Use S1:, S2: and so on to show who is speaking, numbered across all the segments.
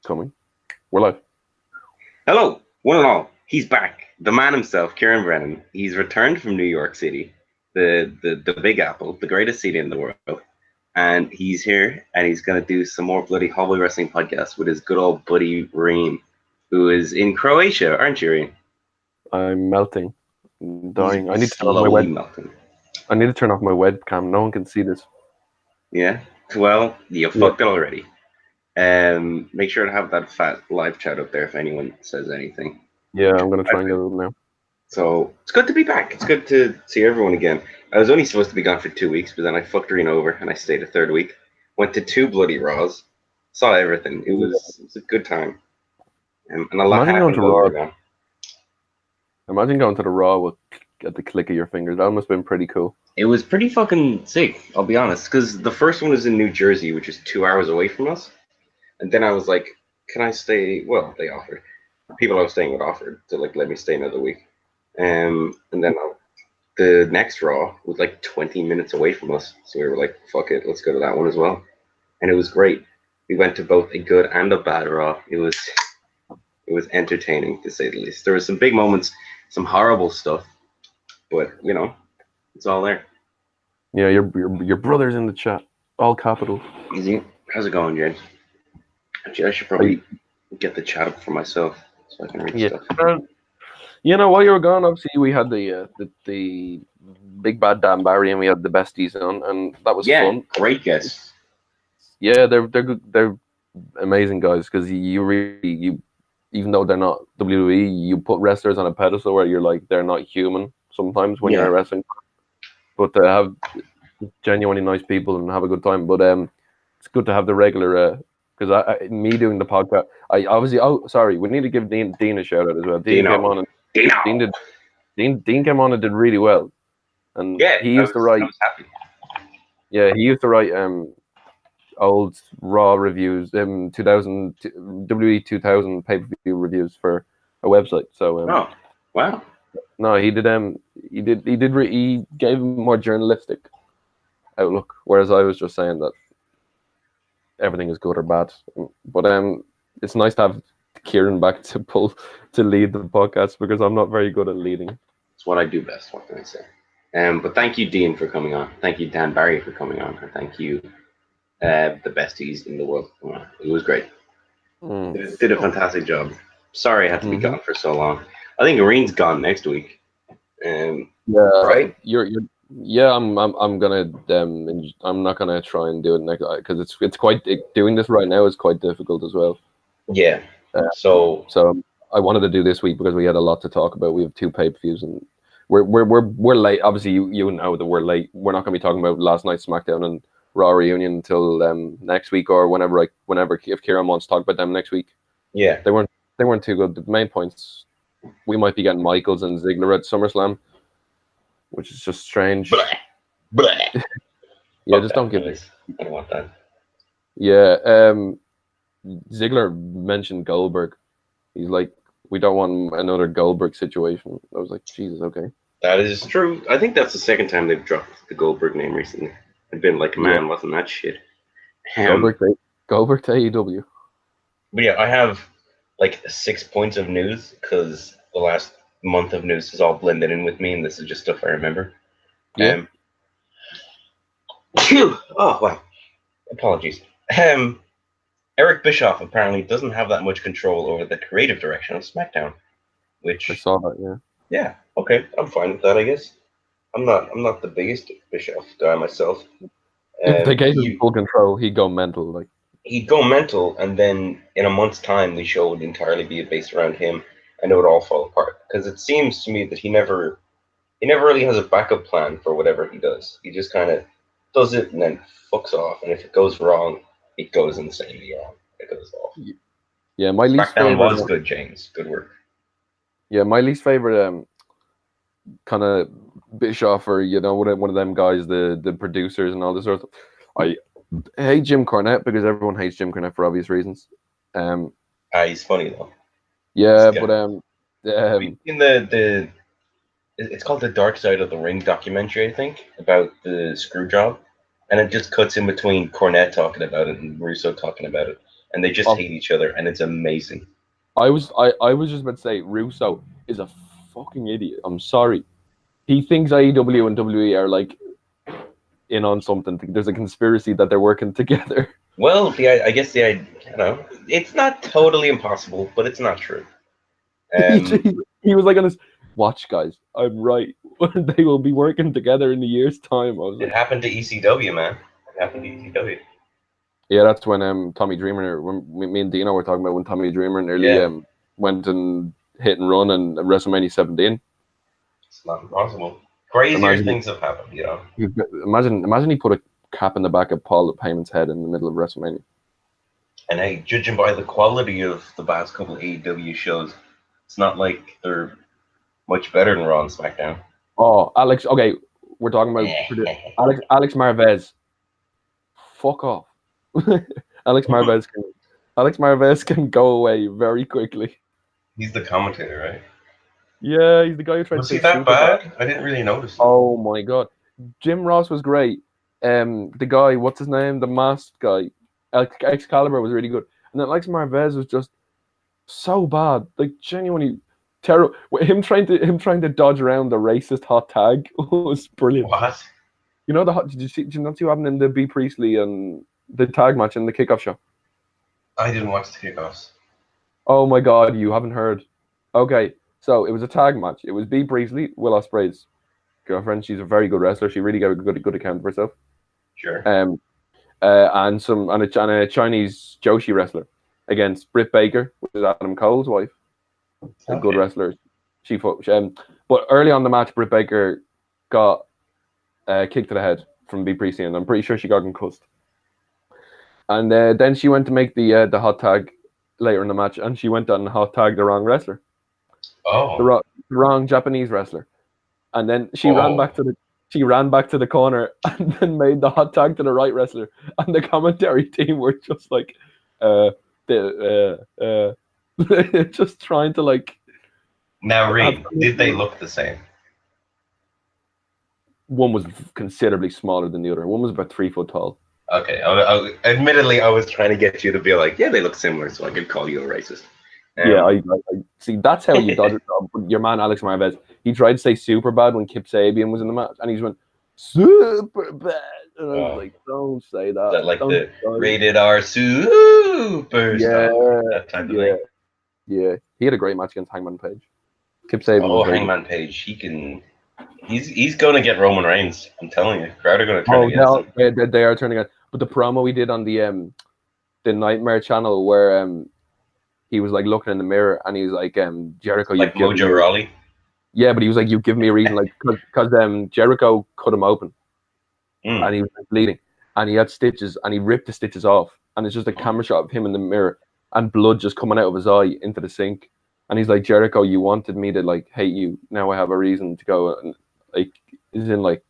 S1: coming. We're live.
S2: Hello, one and all. He's back. The man himself, Kieran Brennan. He's returned from New York City, the Big Apple, the greatest city in the world. And he's here and he's going to do some more bloody Hallway Wrestling podcasts with his good old buddy, Rian, who is in Croatia, aren't you, Rian?
S1: I'm melting. I'm dying.
S2: He's slowly melting.
S1: I need to turn off my webcam. No one can see this.
S2: Yeah? Well, you fucked it already. Make sure to have that fat live chat up there if anyone says anything.
S1: Yeah, I'm going to try and get it now.
S2: So it's good to be back. It's good to see everyone again. I was only supposed to be gone for 2 weeks, but then I fucked Reen over and I stayed a third week. Went to 2 bloody Raws. Saw everything. It was a good time. And a lot happened over now.
S1: Imagine going to the Raw at the click of your fingers. That must have been pretty cool.
S2: It was pretty fucking sick, I'll be honest. Because the first one was in New Jersey, which is 2 hours away from us. And then I was like, can I stay? Well, they offered. People I was staying with offered to let me stay another week. And then the next Raw was like 20 minutes away from us. So we were like, fuck it, let's go to that one as well. And it was great. We went to both a good and a bad Raw. It was entertaining, to say the least. There were some big moments, some horrible stuff, but, it's all there.
S1: Yeah, your brother's in the chat. All capital.
S2: Easy. How's it going, James? Actually, I should probably get the chat up for myself so I can read stuff.
S1: While you were gone, obviously we had the big bad Dan Barry and we had the besties on, and that was fun.
S2: Great guests.
S1: Yeah, they're good. They're amazing guys because you even though they're not WWE, you put wrestlers on a pedestal where you're like they're not human sometimes when you're wrestling, but they have genuinely nice people and have a good time. But it's good to have the regular. Because me doing the podcast, we need to give Dean a shout out as well. Dean came on and did really well, and he used to write. Yeah, he used to write old Raw reviews, 2000 WWE 2000 pay-per-view reviews for a website. So
S2: oh wow,
S1: no, he did he gave him more journalistic outlook, whereas I was just saying that everything is good or bad, but it's nice to have Kieran back to lead the podcast because I'm not very good at leading.
S2: It's what I do best. What can I say? But thank you, Dean, for coming on. Thank you, Dan Barry, for coming on, and thank you, the besties in the world. It was great. Did a fantastic job. Sorry I had to be gone for so long. I think Ireen's gone next week. Right?
S1: I'm gonna. I'm not gonna try and do it next because it's quite doing this right now is quite difficult as well.
S2: Yeah.
S1: So I wanted to do this week because we had a lot to talk about. We have 2 pay-per-views and we're late. Obviously, you know that we're late. We're not gonna be talking about last night's SmackDown and Raw reunion until next week or whenever if Kieran wants to talk about them next week.
S2: Yeah.
S1: They weren't too good. The main points, we might be getting Michaels and Ziggler at SummerSlam, which is just strange.
S2: Blah.
S1: Yeah, just don't give it.
S2: I don't want that.
S1: Yeah, Ziggler mentioned Goldberg. He's like, we don't want another Goldberg situation. I was like, Jesus, okay.
S2: That is true. I think that's the second time they've dropped the Goldberg name recently. I've been like, man, wasn't that shit?
S1: Goldberg to AEW.
S2: But yeah, I have like 6 points of news because the last month of news is all blended in with me, and this is just stuff I remember.
S1: Yeah.
S2: Oh wow. Apologies. Eric Bischoff apparently doesn't have that much control over the creative direction of SmackDown, which
S1: I saw that. Yeah.
S2: Yeah. Okay, I'm fine with that, I guess. I'm not the biggest Bischoff guy myself.
S1: If they gave him full control, he'd go mental. Like
S2: he'd go mental, and then in a month's time, the show would entirely be based around him, and it would all fall apart. Because it seems to me that he never really has a backup plan for whatever he does. He just kind of does it and then fucks off. And if it goes wrong, it goes insanely wrong. It goes off.
S1: Yeah, my least favorite
S2: was good, James. Good work.
S1: Yeah, my least favorite kind of Bischoff or one of them guys, the producers and all this sort of stuff. I hate Jim Cornette because everyone hates Jim Cornette for obvious reasons.
S2: He's funny though.
S1: Yeah, but
S2: in the it's called the Dark Side of the Ring documentary, I think, about the screw job, and it just cuts in between Cornette talking about it and Russo talking about it, and they just hate each other, and it's amazing.
S1: I was just about to say Russo is a fucking idiot. I'm sorry. He thinks AEW and WWE are like in on something. There's a conspiracy that they're working together.
S2: Well, I guess it's not totally impossible, but it's not true.
S1: He was like on his watch, guys. I'm right. They will be working together in a year's time. I was like,
S2: it happened to ECW, man. It happened to ECW.
S1: Yeah, that's when Tommy Dreamer, when me and Dino were talking about when Tommy Dreamer nearly went and hit and run in WrestleMania 17.
S2: It's not impossible. Crazier things have happened, you know.
S1: Imagine he put a cap in the back of Paul Heyman's head in the middle of WrestleMania.
S2: And hey, judging by the quality of the past couple of AEW shows, it's not like they're much better than Raw and SmackDown.
S1: Oh, Alex. Okay, we're talking about Alex Marvez. Fuck off. Alex Marvez can go away very quickly.
S2: He's the commentator, right?
S1: Yeah, he's the guy who tried to say
S2: that bad? I didn't really notice.
S1: Oh my god, Jim Ross was great. The guy, what's his name? The masked guy, Excalibur was really good, and then Alex Marvez was just so bad, like genuinely terrible. Him trying to dodge around the racist hot tag was brilliant.
S2: What?
S1: You know did you not see what happened in the B Priestley and the tag match in the kickoff show?
S2: I didn't watch the kickoffs.
S1: Oh my god, you haven't heard? Okay, so it was a tag match. It was B Priestley, Will Ospreay's girlfriend. She's a very good wrestler. She really got a good account of herself.
S2: Sure.
S1: And a Chinese Joshi wrestler against Britt Baker, which is Adam Cole's wife. A good wrestler. But early on the match, Britt Baker got kicked to the head from B Priestley, and I'm pretty sure she got concussed. And then she went to make the hot tag later in the match, and she went on hot tag the wrong wrestler.
S2: Oh.
S1: The wrong Japanese wrestler. And then she ran back to the corner and then made the hot tag to the right wrestler. And the commentary team were just like just trying to like.
S2: Now, Reed, did they look the same?
S1: One was considerably smaller than the other. One was about 3 foot tall.
S2: Okay, admittedly, I was trying to get you to be like, yeah, they look similar, so I could call you a racist.
S1: Yeah, I see. That's how you dodge it. Your man Alex Marvez, he tried to say super bad when Kip Sabian was in the match, and he just went super bad. And I was like, don't say that.
S2: Is that like the rated R super stuff, that type of thing?
S1: Yeah, he had a great match against Hangman Page. Kip Sabian.
S2: Oh, Hangman Page, he's going to get Roman Reigns. I'm telling you, crowd are going to turn against him.
S1: They are turning against. But the promo we did on the Nightmare channel where he was like looking in the mirror and he was like, Jericho,
S2: like Mojo Rawley.
S1: Yeah, but he was like, you give me a reason, like because Jericho cut him open and he was like, bleeding and he had stitches and he ripped the stitches off and it's just a camera shot of him in the mirror and blood just coming out of his eye into the sink and he's like, Jericho, you wanted me to like hate you, now I have a reason to go, and like is in like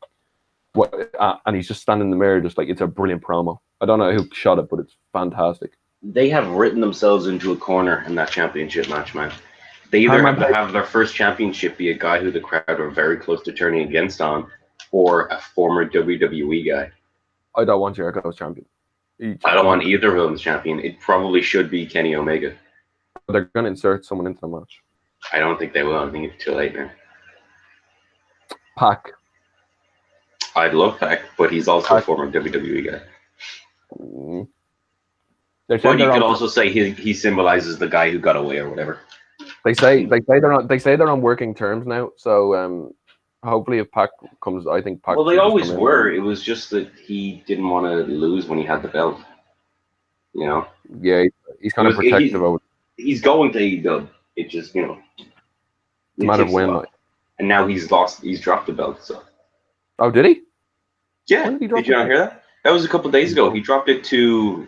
S1: what and he's just standing in the mirror just like, it's a brilliant promo. I don't know who shot it, but it's fantastic.
S2: They have written themselves into a corner in that championship match, man. They either have to have their first championship be a guy who the crowd are very close to turning against on, or a former WWE guy.
S1: I don't want Jericho as champion.
S2: I don't want either of them as champion. It probably should be Kenny Omega.
S1: They're going to insert someone into the match.
S2: I don't think they will. I think it's too late now.
S1: Pac.
S2: I'd love Pac, but he's also a former WWE guy. But you could also say he symbolizes the guy who got away or whatever.
S1: They say they're on working terms now. So hopefully if Pac comes, I think Pac.
S2: Well, they always were. It was just that he didn't want to lose when he had the belt. You know.
S1: Yeah, he's kind of protective of it.
S2: He's going to AEW. It just it's
S1: a matter of when. Like.
S2: And now he's lost. He's dropped the belt. So.
S1: Oh, did he?
S2: Yeah. Did you not hear that? That was a couple of days ago. He dropped it to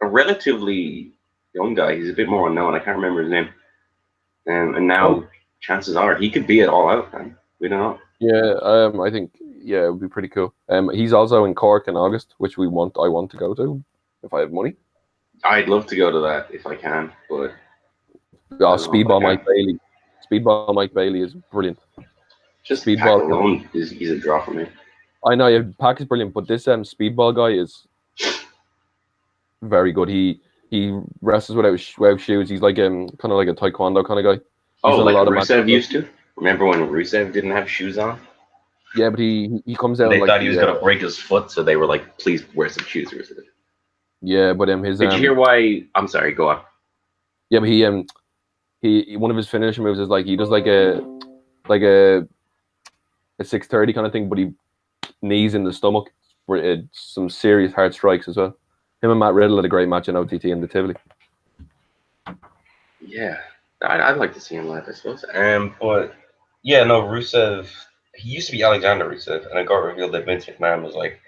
S2: a relatively young guy. He's a bit more unknown. I can't remember his name. And now chances are he could be at All Out, man. We don't know.
S1: Yeah, I think it would be pretty cool. He's also in Cork in August, which I want to go to if I have money.
S2: I'd love to go to that if I can, but
S1: Speedball Mike Bailey. Speedball Mike Bailey is brilliant.
S2: Just Speedball alone he's a draw for me.
S1: I know, Pac is brilliant, but this Speedball guy is very good. He he wrestles without shoes. He's like kind of like a taekwondo kind of guy. He's
S2: Oh,
S1: done a
S2: like
S1: lot of matches.
S2: Rusev used to. Remember when Rusev didn't have shoes on?
S1: Yeah, but he comes out
S2: And
S1: in
S2: they
S1: like
S2: thought he was gonna break his foot, so they were like, "Please wear some shoes, Rusev."
S1: yeah, but his
S2: Did you hear why? I'm sorry. Go on.
S1: yeah, but he one of his finishing moves is like he does like a 630 kind of thing, but he knees in the stomach for some serious hard strikes as well. Him and Matt Riddle had a great match in OTT in the Tivoli.
S2: Yeah, I'd like to see him live, I suppose. But yeah, no, Rusev. He used to be Alexander Rusev, and it got revealed that Vince McMahon was like,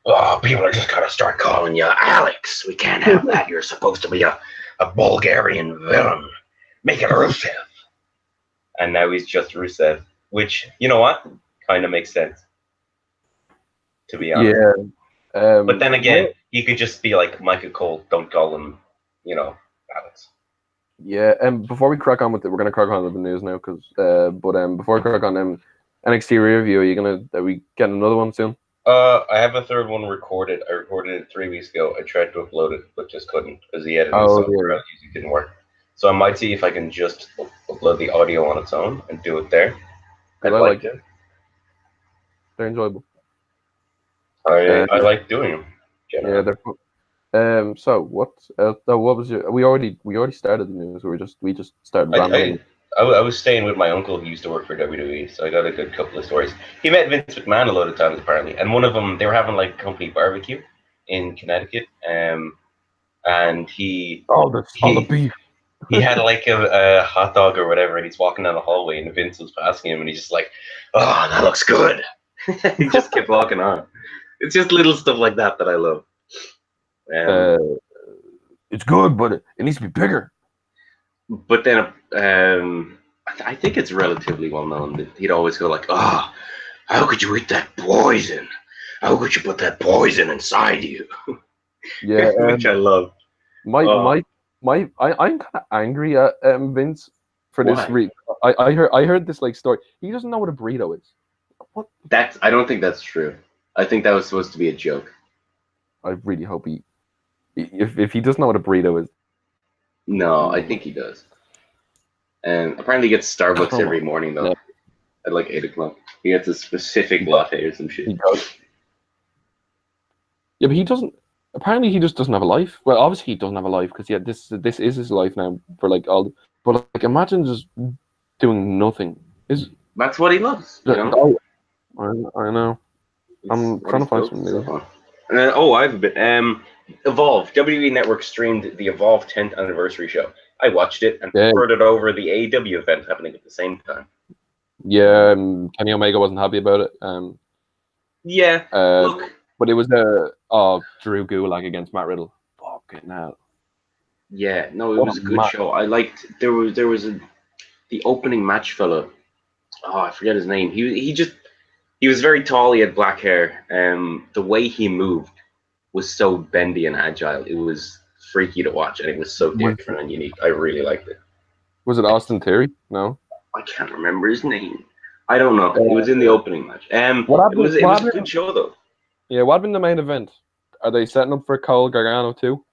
S2: "Oh, people are just gonna start calling you Alex. We can't have that. You're supposed to be a Bulgarian villain. Make it Rusev." And now he's just Rusev, which, you know what, kind of makes sense, to be honest.
S1: Yeah.
S2: But then again, he could just be like Michael Cole. Don't call him, Alex.
S1: Yeah, and before we crack on with it, we're gonna crack on with the news now, because before we crack on NXT review, are we getting another one soon?
S2: I have a third one recorded. I recorded it 3 weeks ago. I tried to upload it, but just couldn't because the editing software I was using didn't work. So I might see if I can just upload the audio on its own and do it there.
S1: I like it. They're enjoyable.
S2: I like doing them. Generally.
S1: Yeah, they're fun. So what was your? We already started the news. We just started rambling.
S2: I was staying with my uncle who used to work for WWE, so I got a good couple of stories. He met Vince McMahon a lot of times apparently, and one of them they were having like company barbecue in Connecticut, and he
S1: all the beef.
S2: He had like a hot dog or whatever, and he's walking down the hallway, and Vince was passing him, and he's just like, "Oh, that looks good." He just kept walking on. It's just little stuff like that I love.
S1: It's good, but it needs to be bigger.
S2: But then, I think it's relatively well known that he'd always go like, "Oh, how could you eat that poison? How could you put that poison inside you?"
S1: Yeah,
S2: which I love.
S1: I'm kind of angry at Vince for this. I heard this like story. He doesn't know what a burrito is. What?
S2: I don't think that's true. I think that was supposed to be a joke.
S1: I really hope if he doesn't know what a burrito is.
S2: No, I think he does. And apparently he gets Starbucks every morning though. Yeah. At like 8 o'clock. He gets a specific latte or some shit.
S1: He does. Yeah, but he doesn't. Apparently, he just doesn't have a life. Well, obviously, he doesn't have a life because this is his life now for like all. But like, imagine just doing nothing.
S2: That's what he loves. You know?
S1: I know. I'm trying to find some news.
S2: I've been Evolve. WWE Network streamed the Evolve 10th anniversary show. I watched it and preferred it over the AEW event happening at the same time.
S1: Yeah, Kenny Omega wasn't happy about it.
S2: Yeah. Look.
S1: But it was Drew Gulak against Matt Riddle. Fucking hell.
S2: Yeah, no, it was a good show. I liked there was the opening match fella. Oh, I forget his name. He was very tall. He had black hair. The way he moved was so bendy and agile. It was freaky to watch, and it was so different and unique. I really liked it.
S1: Was it Austin Theory? No,
S2: I can't remember his name. I don't know. It was in the opening match. It was a good show though.
S1: Yeah, what happened in the main event? Are they setting up for Cole Gargano too?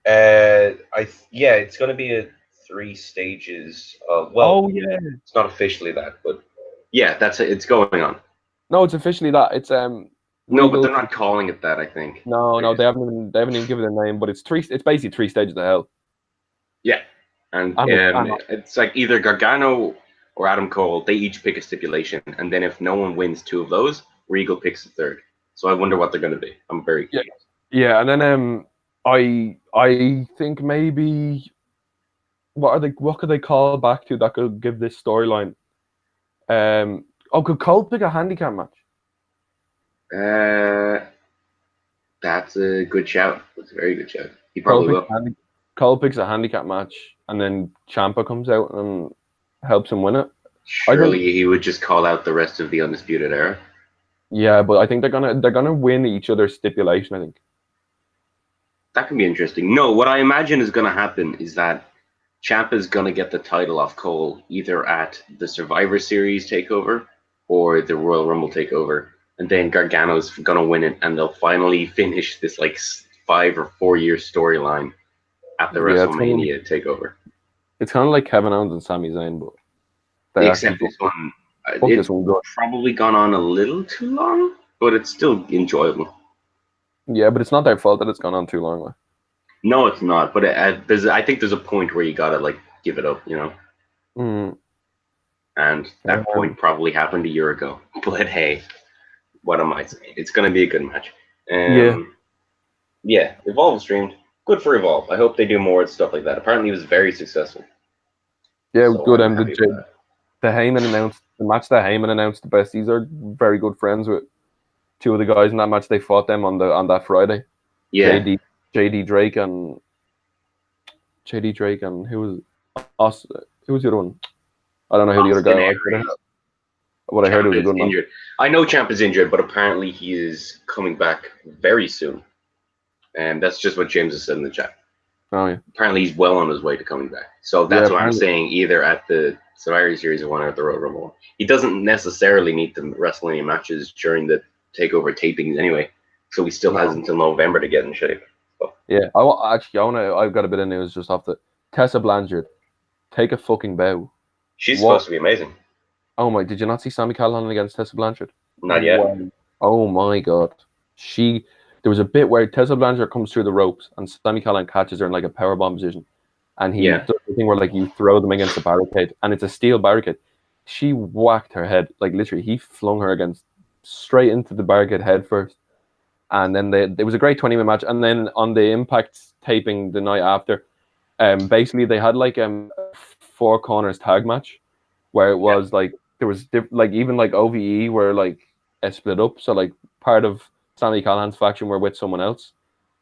S2: It's going to be a 3 stages. It's not officially that, but yeah, that's it. It's going on.
S1: No, it's officially that. It's
S2: No, but they're not calling it that. I think.
S1: No, they haven't even given it a name. But it's 3. It's basically 3 stages of hell.
S2: Yeah, and it's like either Gargano or Adam Cole. They each pick a stipulation, and then if no one wins 2 of those, Regal picks the 3rd. So I wonder what they're going to be. I'm very curious.
S1: Yeah, and then I think maybe what could they call back to that could give this storyline? Could Cole pick a handicap match?
S2: That's a good shout. That's a very good shout. He probably will.
S1: Cole picks a handicap match, and then Ciampa comes out and helps him win it.
S2: Surely he would just call out the rest of the Undisputed Era.
S1: Yeah, but I think they're gonna win each other's stipulation. I think
S2: that can be interesting. No, what I imagine is gonna happen is that Ciampa's gonna get the title off Cole either at the Survivor Series takeover or the Royal Rumble takeover, and then Gargano's gonna win it, and they'll finally finish this like 5 or 4 year storyline at the
S1: Yeah,
S2: WrestleMania takeover.
S1: it's kind of like Kevin Owens and Sami Zayn, but they actually
S2: Except this one,
S1: booked this
S2: it
S1: one good.
S2: probably gone on a little too long, but it's still enjoyable.
S1: Yeah, but it's not their fault that it's gone on too long. Like.
S2: No, it's not. But I think there's a point where you gotta like give it up,
S1: Mm,
S2: And that
S1: um,
S2: point probably happened a year ago. But hey, what am I saying? It's gonna be a good match.
S1: yeah,
S2: Um, yeah, Evolve streamed. Good for Evolve. I hope they do more stuff like that. Apparently, it was very successful,
S1: yeah, it was
S2: so
S1: good.
S2: I'm
S1: And
S2: happy with that.
S1: the Heyman announced the match that Heyman announced the besties are very good friends with two of the guys in that match. They fought them on that Friday.
S2: Yeah,
S1: JD JD Drake and who was us? Who was the other one? I don't know who the other guy
S2: Austin
S1: was.
S2: Aries.
S1: What I heard it
S2: Champ
S1: was a
S2: is
S1: good match.
S2: injured. I know Champ is injured, but apparently he is coming back very soon. And that's just what James has said in the chat.
S1: Oh yeah,
S2: Apparently he's well on his way to coming back. So
S1: yeah.
S2: that's what I'm
S1: Apparently,
S2: saying, either at the Survivor Series or one or at the Royal Rumble. He doesn't necessarily need the WrestleMania matches during the takeover tapings anyway. So he still has
S1: no.
S2: until November to get in shape. So,
S1: Yeah, actually, I've got a bit of news just off the Tessa Blanchard. Take a fucking bow.
S2: she's
S1: What?
S2: supposed to be amazing.
S1: Oh my! Did you not see Sammy Callahan against Tessa Blanchard?
S2: Not yet.
S1: Wow. Oh my god. She. There was a bit where Tessa Blanchard comes through the ropes and Sammy Callahan catches her in like a powerbomb position, and he
S2: Yeah.
S1: does the thing where like you throw them against the barricade, and it's a steel barricade. She whacked her head like literally. He flung her against straight into the barricade head first, and then it was a great 20-minute match. And then on the Impact taping the night after, basically they had like a four corners tag match where it
S2: Yeah.
S1: was like there was like even like OVE where like it split up. So like part of Sammy Callahan's faction were with someone else.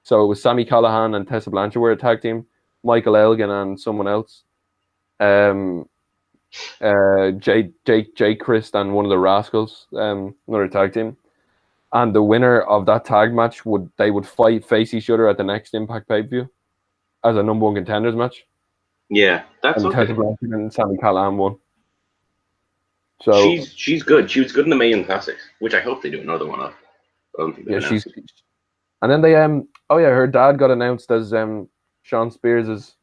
S1: So it was Sammy Callahan and Tessa Blanchard were a tag team, Michael Elgin and someone else. Um, Jake Christ and one of the Rascals, another tag team. And the winner of that tag match would face each other at the next Impact pay per view as a number one contenders match.
S2: Yeah. That's
S1: And Tessa
S2: okay.
S1: Blanchard and Sammy Callahan won. So
S2: She's good. She was good in the Mayan Classics, which I hope they do another one of. I don't think they've
S1: yeah, she's.
S2: announced.
S1: And then they oh yeah, her dad got announced as Sean Spears'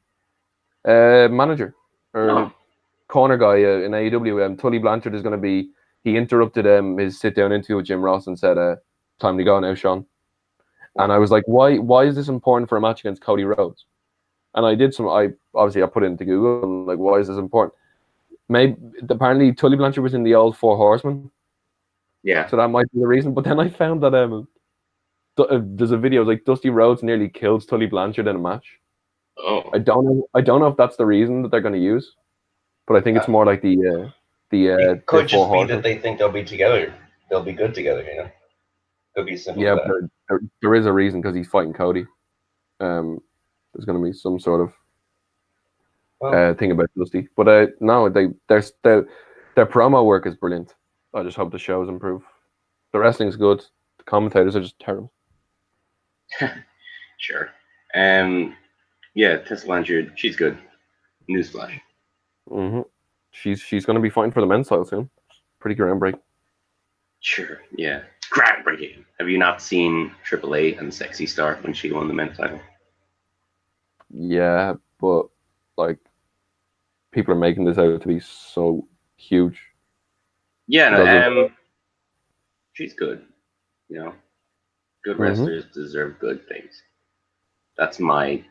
S1: manager or
S2: No.
S1: corner guy in AEW. Tully Blanchard is going to be. He interrupted his sit down interview with Jim Ross and said, "Time to go now, Sean." And I was like, "Why is this important for a match against Cody Rhodes?" And I did some. I put it into Google and like, why is this important? Maybe apparently Tully Blanchard was in the old Four Horsemen,
S2: Yeah.
S1: so that might be the reason. But then I found that there's a video like Dusty Rhodes nearly kills Tully Blanchard in a match.
S2: Oh.
S1: I don't know if that's the reason that they're going to use, but I think it's more like
S2: It
S1: the
S2: could
S1: Four
S2: just be that
S1: Horsemen.
S2: they think they'll be together. They'll be good together, Could be as simple as
S1: Yeah,
S2: that.
S1: but there is a reason because he's fighting Cody. There's going to be some sort of
S2: Well,
S1: thing about Dusty, but no, their promo work is brilliant. I just hope the shows improve. The wrestling's good. The commentators are just terrible.
S2: sure. Yeah, Tessa Blanchard, she's good. Newsflash.
S1: hmm She's going to be fighting for the men's title soon. Pretty groundbreaking.
S2: Sure, yeah. Groundbreaking. Have you not seen AAA and Sexy Star when she won the men's title?
S1: Yeah, but like people are making this out to be so huge
S2: Yeah,
S1: because of.
S2: no, she's good. Good
S1: hmm
S2: wrestlers deserve good things. That's my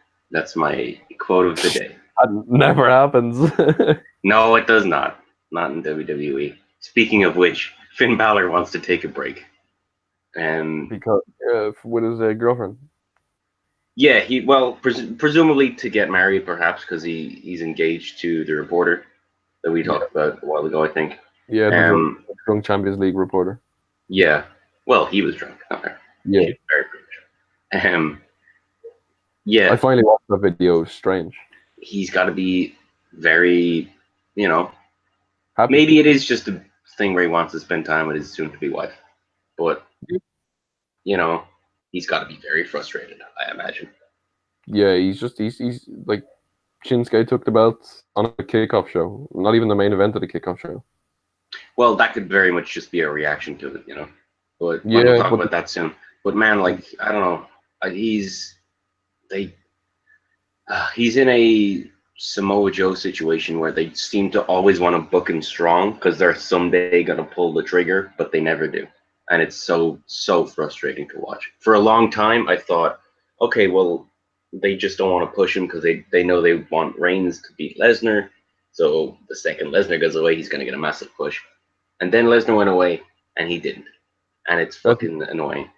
S2: quote of the day.
S1: That never happens.
S2: No, it does not. Not in WWE. Speaking of which, Finn Balor wants to take a break. And
S1: because with his girlfriend.
S2: yeah, presumably to get married, perhaps because he's engaged to the reporter that we
S1: Yeah,
S2: talked about a while ago, I think.
S1: yeah, the
S2: Um,
S1: drunk Champions League reporter.
S2: yeah. Well, he was drunk, not her.
S1: Yeah,
S2: She's very privileged. Yeah,
S1: I finally watched that video. It was strange.
S2: he's got to be very, you know,
S1: Happy.
S2: maybe it is just a thing where he wants to spend time with his soon-to-be wife, but you know, he's got to be very frustrated, I imagine.
S1: Yeah, he's like Shinsuke took the belt on a kickoff show. Not even the main event of the kickoff show.
S2: Well, that could very much just be a reaction to it. But we'll
S1: Yeah,
S2: talk
S1: but
S2: about that soon. But man, like I don't know, he's they. He's in a Samoa Joe situation where they seem to always want to book him strong because they're someday gonna pull the trigger, but they never do, and it's so frustrating to watch. For a long time, I thought, okay, well, they just don't want to push him because they know they want Reigns to beat Lesnar, so the second Lesnar goes away, he's gonna get a massive push, and then Lesnar went away and he didn't, and it's
S1: I think,
S2: fucking annoying.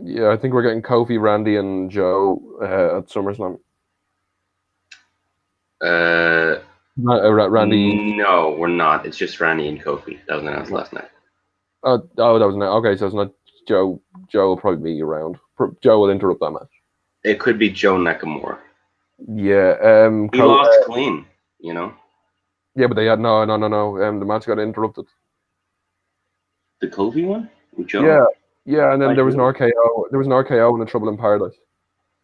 S1: yeah, I think we're getting Kofi, Randy, and Joe at SummerSlam.
S2: Uh,
S1: Randy.
S2: no, we're not. It's just Randy and Kofi. That was announced last night.
S1: Oh, that was not okay. So it's not Joe. Joe will probably be around. Joe will interrupt that match.
S2: It could be Joe Nakamura.
S1: Yeah.
S2: He lost clean, you know.
S1: Yeah, but they had no. The match got interrupted.
S2: The Kofi one with Joe.
S1: Yeah, yeah, and then
S2: I
S1: there was an
S2: do.
S1: RKO. There was an RKO in the Trouble in Paradise.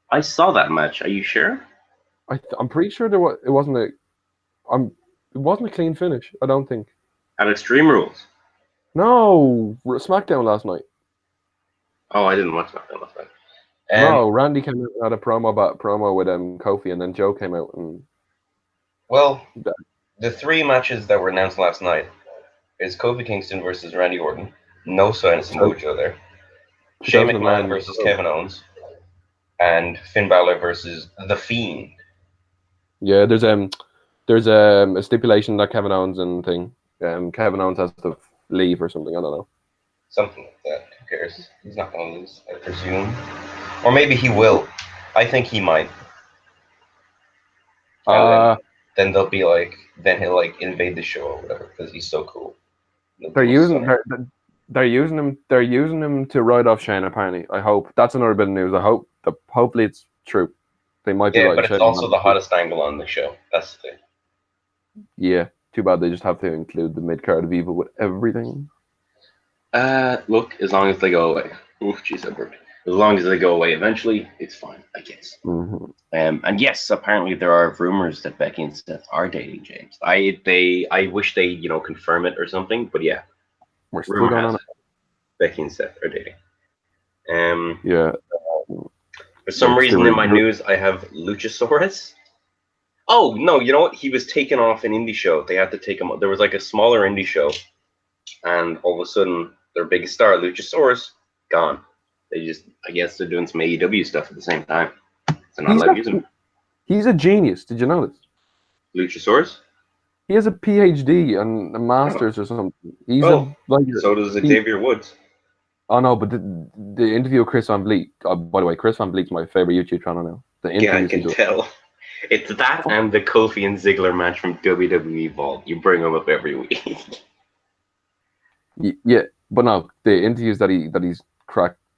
S2: I saw that match. Are you sure?
S1: I'm pretty sure there was. It wasn't a. I'm. It wasn't a clean finish. I don't think.
S2: At Extreme Rules.
S1: No, SmackDown last night.
S2: Oh, I didn't watch that last night.
S1: No, Randy came out and had a promo with Kofi, and then Joe came out and.
S2: Well, the three matches that were announced last night is Kofi Kingston versus Randy Orton. No sign of Samoa Joe there. Shane McMahon versus Kevin Owens, and Finn Balor versus The Fiend.
S1: Yeah, there's a stipulation that Kevin Owens and thing. Kevin Owens has to leave or something. I don't know.
S2: Something like that. Who cares? He's not going to lose, I presume. Or maybe he will. I think he might. Then they'll be like, then he'll like invade the show or whatever because he's so cool.
S1: They're using him. They're using him to ride off Shane. Apparently, I hope that's another bit of news. I hope hopefully it's true. They might be
S2: yeah,
S1: right.
S2: But it's also the hottest angle on the show. That's the thing.
S1: Yeah, too bad they just have to include the mid card of Evil with everything.
S2: Look, as long as they go away. Oof, jeez, that burped. As long as they go away eventually, it's fine, I guess.
S1: Mm-hmm.
S2: And yes, apparently there are rumors that Becky and Seth are dating James. I wish they confirm it or something, but yeah,
S1: we're still going on.
S2: Becky and Seth are dating.
S1: Yeah.
S2: For some reason in my news, I have Luchasaurus. Oh no, you know what? He was taken off an indie show. They had to take him. There was like a smaller indie show, and all of a sudden, their biggest star, Luchasaurus, gone. I guess they're doing some AEW stuff at the same time. So not allowed to use him.
S1: He's a genius. Did you know this?
S2: Luchasaurus?
S1: He has a PhD and a master's or something.
S2: So does Xavier Woods.
S1: Oh no, but the interview with Chris Van Vliet. By the way, Chris Van Vliet's my favorite YouTube channel now.
S2: Yeah, I can tell. It's that and the Kofi and Ziggler match from WWE Vault. You bring them up every week.
S1: Yeah, but no, the interviews that he's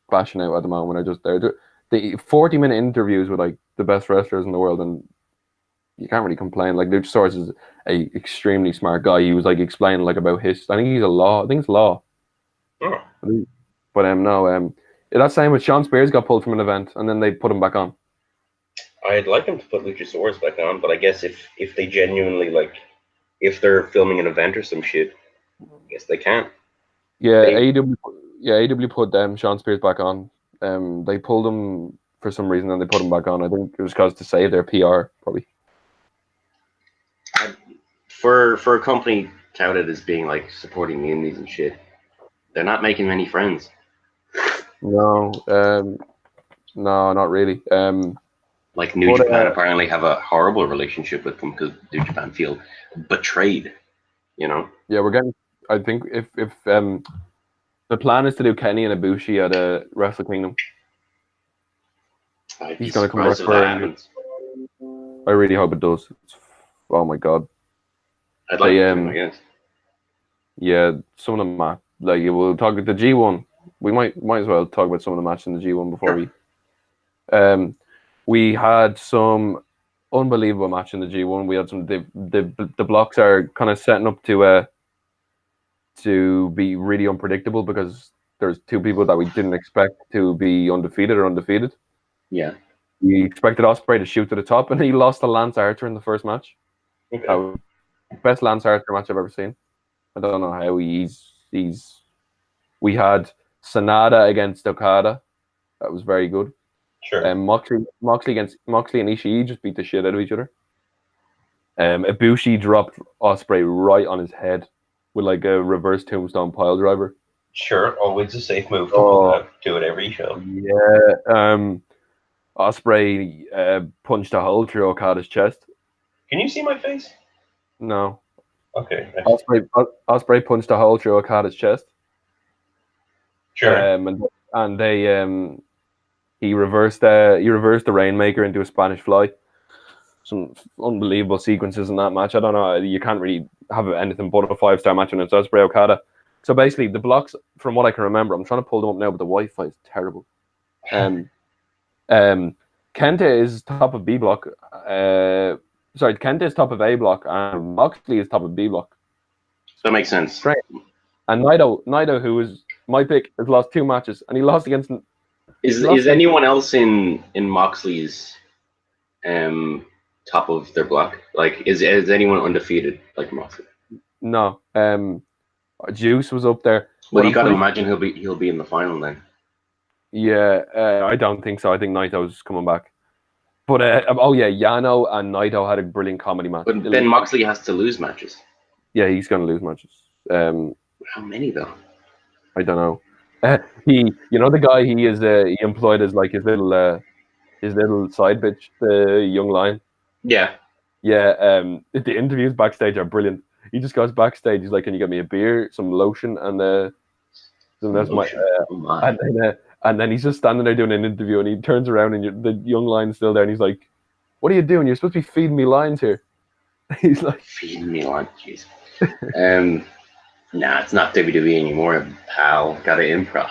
S1: bashing out at the moment are just there. The 40-minute interviews with like the best wrestlers in the world, and you can't really complain. Like Luchasaurus is a extremely smart guy. He was like explaining like about his. I think he's I think it's law.
S2: Oh.
S1: But no, that same with Sean Spears got pulled from an event and then they put him back on.
S2: I'd like them to put Luchasaurus back on, but I guess if they genuinely if they're filming an event or some shit, I guess they can't.
S1: Yeah, AEW put Sean Spears back on. They pulled him for some reason and they put him back on. I think it was because to save their PR, probably.
S2: For a company touted as being like supporting the indies and shit, they're not making many friends.
S1: No, not really.
S2: Like New Japan apparently have a horrible relationship with them because New Japan feel betrayed.
S1: Yeah, we're getting. I think if the plan is to do Kenny and Ibushi at a Wrestle Kingdom, he's going to come back for. I really hope it does. Oh my god.
S2: I'd like to, I guess.
S1: Yeah, some of them like we'll talk about the G1. We might as well talk about some of the matches in the G1 before we had some unbelievable match in the G1. We had some the blocks are kind of setting up to be really unpredictable because there's two people that we didn't expect to be undefeated.
S2: Yeah.
S1: We expected Ospreay to shoot to the top, and he lost to Lance Archer in the first match.
S2: Okay.
S1: Best Lance Archer match I've ever seen. I don't know how he's. We had Sonata against Okada. That was very good.
S3: Sure.
S1: Moxley and Ishii just beat the shit out of each other. Ibushi dropped Osprey right on his head with like a reverse tombstone pile driver.
S3: Sure. Always a safe move to pull out. Do it every show.
S1: Yeah. Osprey punched a hole through Okada's chest.
S3: Can you see my face?
S1: No.
S3: Okay.
S1: Osprey punched a hole through Okada's chest.
S3: Sure.
S1: And they he reversed the Rainmaker into a Spanish Fly. Some unbelievable sequences in that match. I don't know. You can't really have anything but a 5-star match when it's Osprey Okada. So basically, the blocks, from what I can remember, I'm trying to pull them up now, but the Wi-Fi is terrible. Kenta is top of B block. Kenta is top of A block, and Moxley is top of B block.
S2: That makes sense.
S1: Right. And Naito, who was my pick, has lost 2 matches, and he lost against.
S2: Is anyone else in Moxley's top of their block? Like, is anyone undefeated like Moxley?
S1: No. Juice was up there.
S2: Well, you got to imagine he'll be in the final then.
S1: Yeah, I don't think so. I think Naito's coming back. But Yano and Naito had a brilliant comedy match.
S2: But then Moxley has to lose matches.
S1: Yeah, he's going to lose matches.
S2: How many though?
S1: I don't know. The guy he employed as like his little side bitch, the young lion.
S2: Yeah.
S1: Yeah. The interviews backstage are brilliant. He just goes backstage. He's like, "Can you get me a beer, some lotion, and and then he's just standing there doing an interview, and he turns around, and the young lion's still there, and he's like, "What are you doing? You're supposed to be feeding me lions here." He's like,
S2: "Feeding me lions, jeez." Nah, it's not WWE anymore, pal. Got to improv.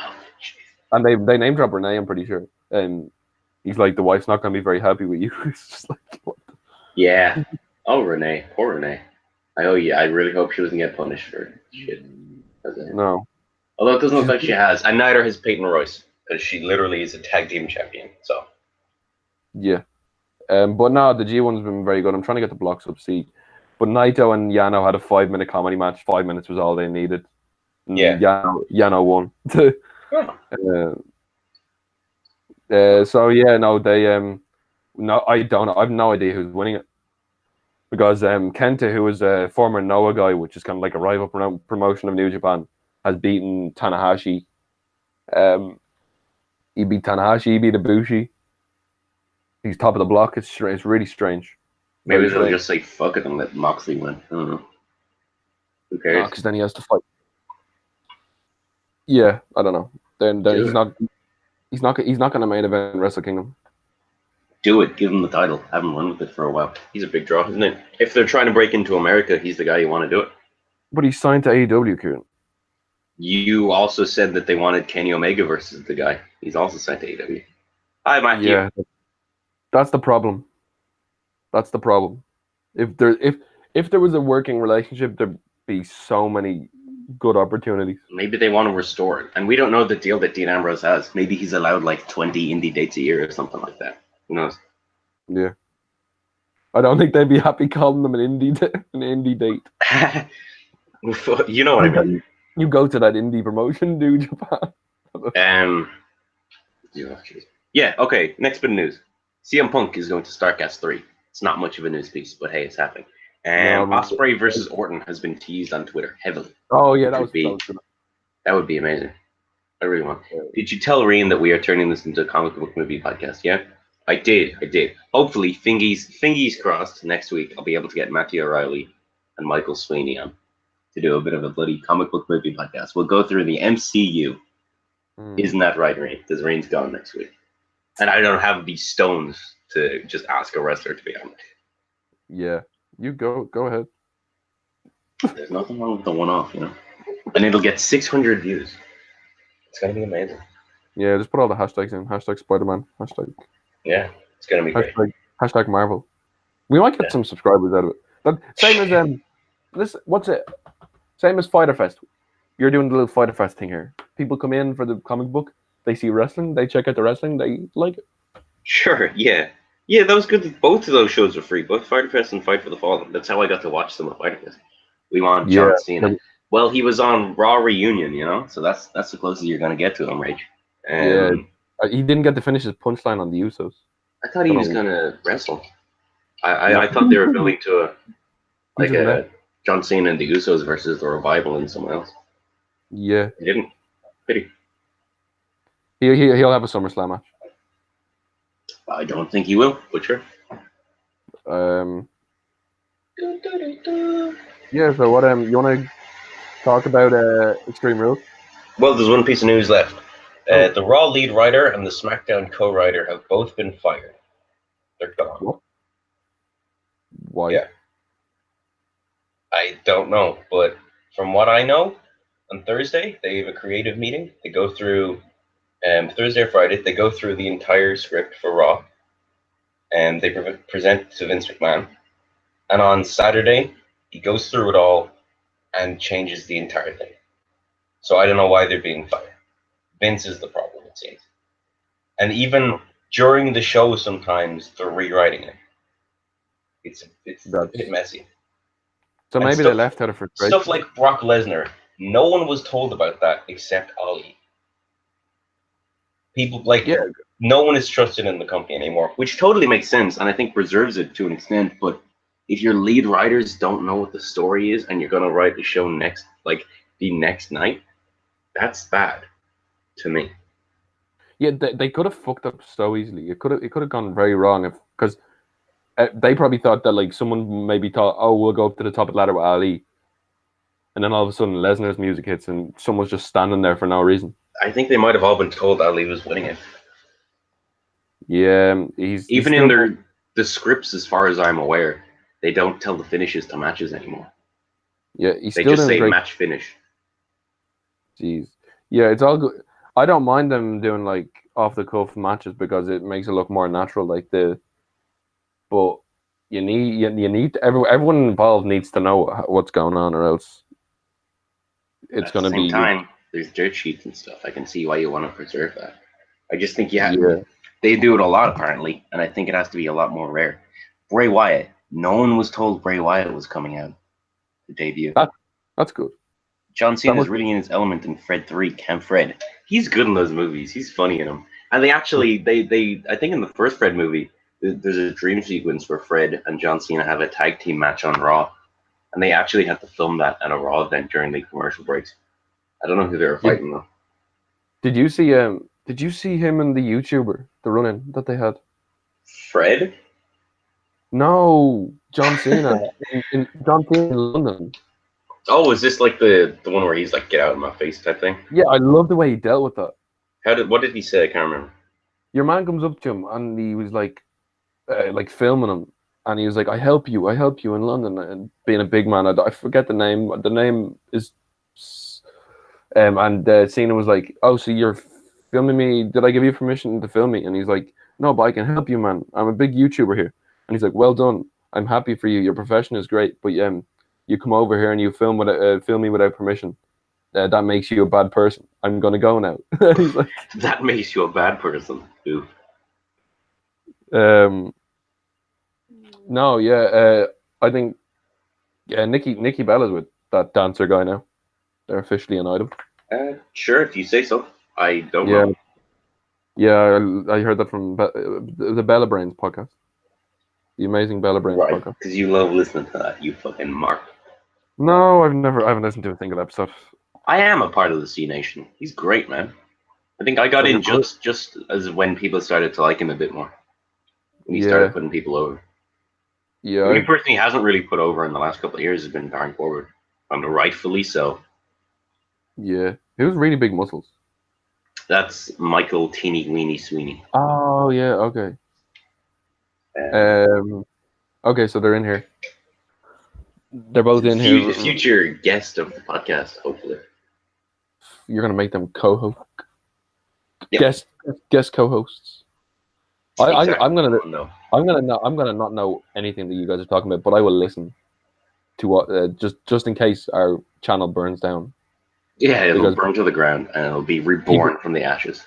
S1: And they name drop Renee, I'm pretty sure. He's like, the wife's not going to be very happy with you. It's just like, what the...
S2: Yeah. Oh, Renee. Poor Renee. I really hope she doesn't get punished for shit.
S1: No.
S2: Although it doesn't look like she has. And neither has Peyton Royce, because she literally is a tag team champion. So.
S1: Yeah. But no, the G1's been very good. I'm trying to get the blocks up, see. But Naito and Yano had a 5-minute comedy match. 5 minutes was all they needed. And
S3: yeah.
S1: Yano won. I don't know. I have no idea who's winning it. Because Kenta, who was a former Noah guy, which is kind of like a rival promotion of New Japan, has beaten Tanahashi. He beat Tanahashi, he beat Ibushi. He's top of the block. It's really strange.
S2: Maybe they'll just say fuck it and let Moxley win. I don't know. Who cares?
S1: Because then he has to fight. Yeah, I don't know. Then he's not going to main event Wrestle Kingdom.
S2: Do it. Give him the title. Have him run with it for a while. He's a big draw, isn't it? If they're trying to break into America, he's the guy you want to do it.
S1: But he's signed to AEW, Kieran.
S2: You also said that they wanted Kenny Omega versus the guy. He's also signed to AEW. Hi, Matthew.
S1: Yeah, that's the problem. That's the problem. If there was a working relationship, there'd be so many good opportunities.
S2: Maybe they want to restore it. And we don't know the deal that Dean Ambrose has. Maybe he's allowed like 20 indie dates a year or something like that. Who knows?
S1: Yeah. I don't think they'd be happy calling them an indie date.
S2: You know what I mean.
S1: You go to that indie promotion, dude, Japan.
S2: Yeah, okay. Next bit of news. CM Punk is going to Starrcast 3. It's not much of a news piece, but hey, it's happening. Ospreay versus Orton has been teased on Twitter heavily.
S1: Oh yeah, that
S2: would be amazing. I really want. Did you tell Rian that we are turning this into a comic book movie podcast? Yeah, I did. Hopefully, fingies crossed. Next week, I'll be able to get Matthew O'Reilly and Michael Sweeney on to do a bit of a bloody comic book movie podcast. We'll go through the MCU. Isn't that right, Rian? Because Rian's gone next week, and I don't have these stones to just ask a wrestler to be on it.
S1: Yeah, you go ahead.
S2: There's nothing wrong with the one-off, and it'll get 600 views. It's gonna be amazing.
S1: Yeah, just put all the hashtags in. Hashtag Spider-Man. Hashtag.
S2: Yeah, it's gonna be great.
S1: Hashtag Marvel. We might get some subscribers out of it. But same as same as Fighter Fest. You're doing the little Fighter Fest thing here. People come in for the comic book. They see wrestling. They check out the wrestling. They like it.
S2: Sure. Yeah. Yeah, that was good. Both of those shows were free. Both Fighter Fest and Fight for the Fallen. That's how I got to watch some of Fighter Fest. We want John Cena. Well, he was on Raw Reunion, so that's the closest you're gonna get to him, Rach.
S1: He didn't get to finish his punchline on the Usos.
S2: I thought he
S1: Don't
S2: was
S1: know.
S2: gonna wrestle.
S1: No.
S2: I thought they were building to
S1: He just met.
S2: John Cena and the Usos versus the Revival and someone else.
S1: Yeah.
S2: He didn't. Pity.
S1: He'll have a SummerSlam match.
S2: I don't think he will, but sure.
S1: Yeah. So what? You want to talk about Extreme Rules?
S3: Well, there's one piece of news left.
S1: Oh.
S3: The Raw lead writer and the SmackDown co-writer have both been fired. They're gone.
S1: What? Why?
S3: Yeah. I don't know, but from what I know, on Thursday they have a creative meeting. They go through Thursday or Friday. They go through the entire script for Raw, and they present to Vince McMahon. And on Saturday, he goes through it all and changes the entire thing. So I don't know why they're being fired. Vince is the problem, it seems. And even during the show, sometimes they're rewriting it. It's a bit messy.
S1: So
S3: And
S1: maybe they left out of frustration.
S3: Stuff like Brock Lesnar, no one was told about that except Ali. People no one is trusted in the company anymore.
S2: Which totally makes sense, and I think preserves it to an extent. But if your lead writers don't know what the story is, and you're gonna write the show the next night, that's bad to me.
S1: Yeah, they could have fucked up so easily. It could have gone very wrong because they probably thought that like someone maybe thought, oh, we'll go up to the top of the ladder with Ali, and then all of a sudden Lesnar's music hits and someone's just standing there for no reason.
S2: I think they might have all been told Ali was winning it.
S1: Yeah, he's
S2: in the scripts, as far as I'm aware, they don't tell the finishes to matches anymore.
S1: Yeah,
S2: they just say match finish.
S1: Jeez, yeah, it's all good. I don't mind them doing like off the cuff matches because it makes it look more natural. But you need everyone involved needs to know what's going on, or else it's going to be.
S2: At the same time, there's dirt sheets and stuff. I can see why you want to preserve that. I just think they do it a lot apparently, and I think it has to be a lot more rare. Bray Wyatt, no one was told Bray Wyatt was coming out to debut.
S1: That's good.
S2: John Cena is really in his element in Fred 3, Camp Fred. He's good in those movies. He's funny in them. And they actually, I think in the first Fred movie, there's a dream sequence where Fred and John Cena have a tag team match on Raw. And they actually had to film that at a Raw event during the commercial breaks. I don't know who they were fighting though.
S1: Did you see him and the YouTuber, the run-in that they had?
S2: Fred?
S1: No, John Cena. John Cena in London.
S2: Oh, is this like the one where he's like, get out of my face type thing?
S1: Yeah, I love the way he dealt with that.
S2: What did he say? I can't remember.
S1: Your man comes up to him and he was like filming him, and he was like, I help you in London, and being a big man, I forget the name. The name is and Cena was like, oh, so you're filming me? Did I give you permission to film me? And he's like, no, but I can help you, man. I'm a big YouTuber here. And he's like, well done. I'm happy for you. Your profession is great, but you come over here and you film me without permission. That makes you a bad person. I'm gonna go now. He's like,
S2: that makes you a bad person. Ooh.
S1: No, yeah. I think Nikki Bella's with that dancer guy now. They're officially an item.
S2: Sure, if you say so. I don't know.
S1: Yeah, I heard that from the Bella Brains podcast. The amazing Bella Brains podcast.
S2: Because you love listening to that, you fucking mark.
S1: No, I haven't listened to a single episode.
S2: I am a part of the C Nation. He's great, man. I think I got in just as when people started to like him a bit more. When he started putting people over. Yeah. The only person he hasn't really put over in the last couple of years has been Darren Forward. And rightfully so.
S1: Yeah. He was really big muscles.
S2: That's Michael Teeny Weeny Sweeney.
S1: Oh, yeah, okay. Okay, so they're in here. They're both in here.
S2: Future guest of the podcast, hopefully.
S1: You're gonna make them co-host. Yep. Guest co-hosts. Exactly. I'm gonna not know anything that you guys are talking about, but I will listen to what just in case our channel burns down.
S2: Yeah, it'll burn to the ground and it'll be reborn from the ashes.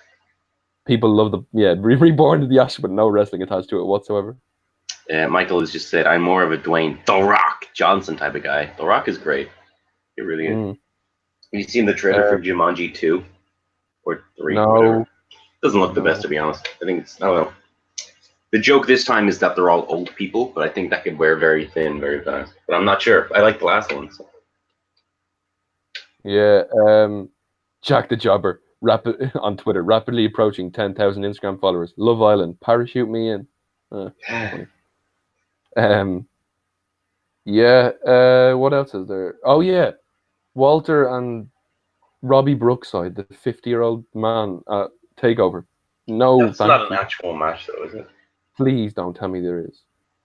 S1: People love reborn to the ashes with no wrestling attached to it whatsoever.
S2: Michael has just said, I'm more of a Dwayne The Rock Johnson type of guy. The Rock is great. It really is. Have you seen the trailer for Jumanji 2 or 3?
S1: No.
S2: Whatever? Doesn't look the best, to be honest. I think it's, I don't know. The joke this time is that they're all old people, but I think that could wear very thin very fast. But I'm not sure. I like the last one. So.
S1: Yeah, Jack the Jobber on Twitter, rapidly approaching 10,000 Instagram followers. Love Island, parachute me in. Funny. Yeah. What else is there? Oh yeah, Walter and Robbie Brookside, the 50-year-old man, takeover. No,
S3: That's not an
S1: thank you.
S3: actual match, though, is it?
S1: Please don't tell me there is.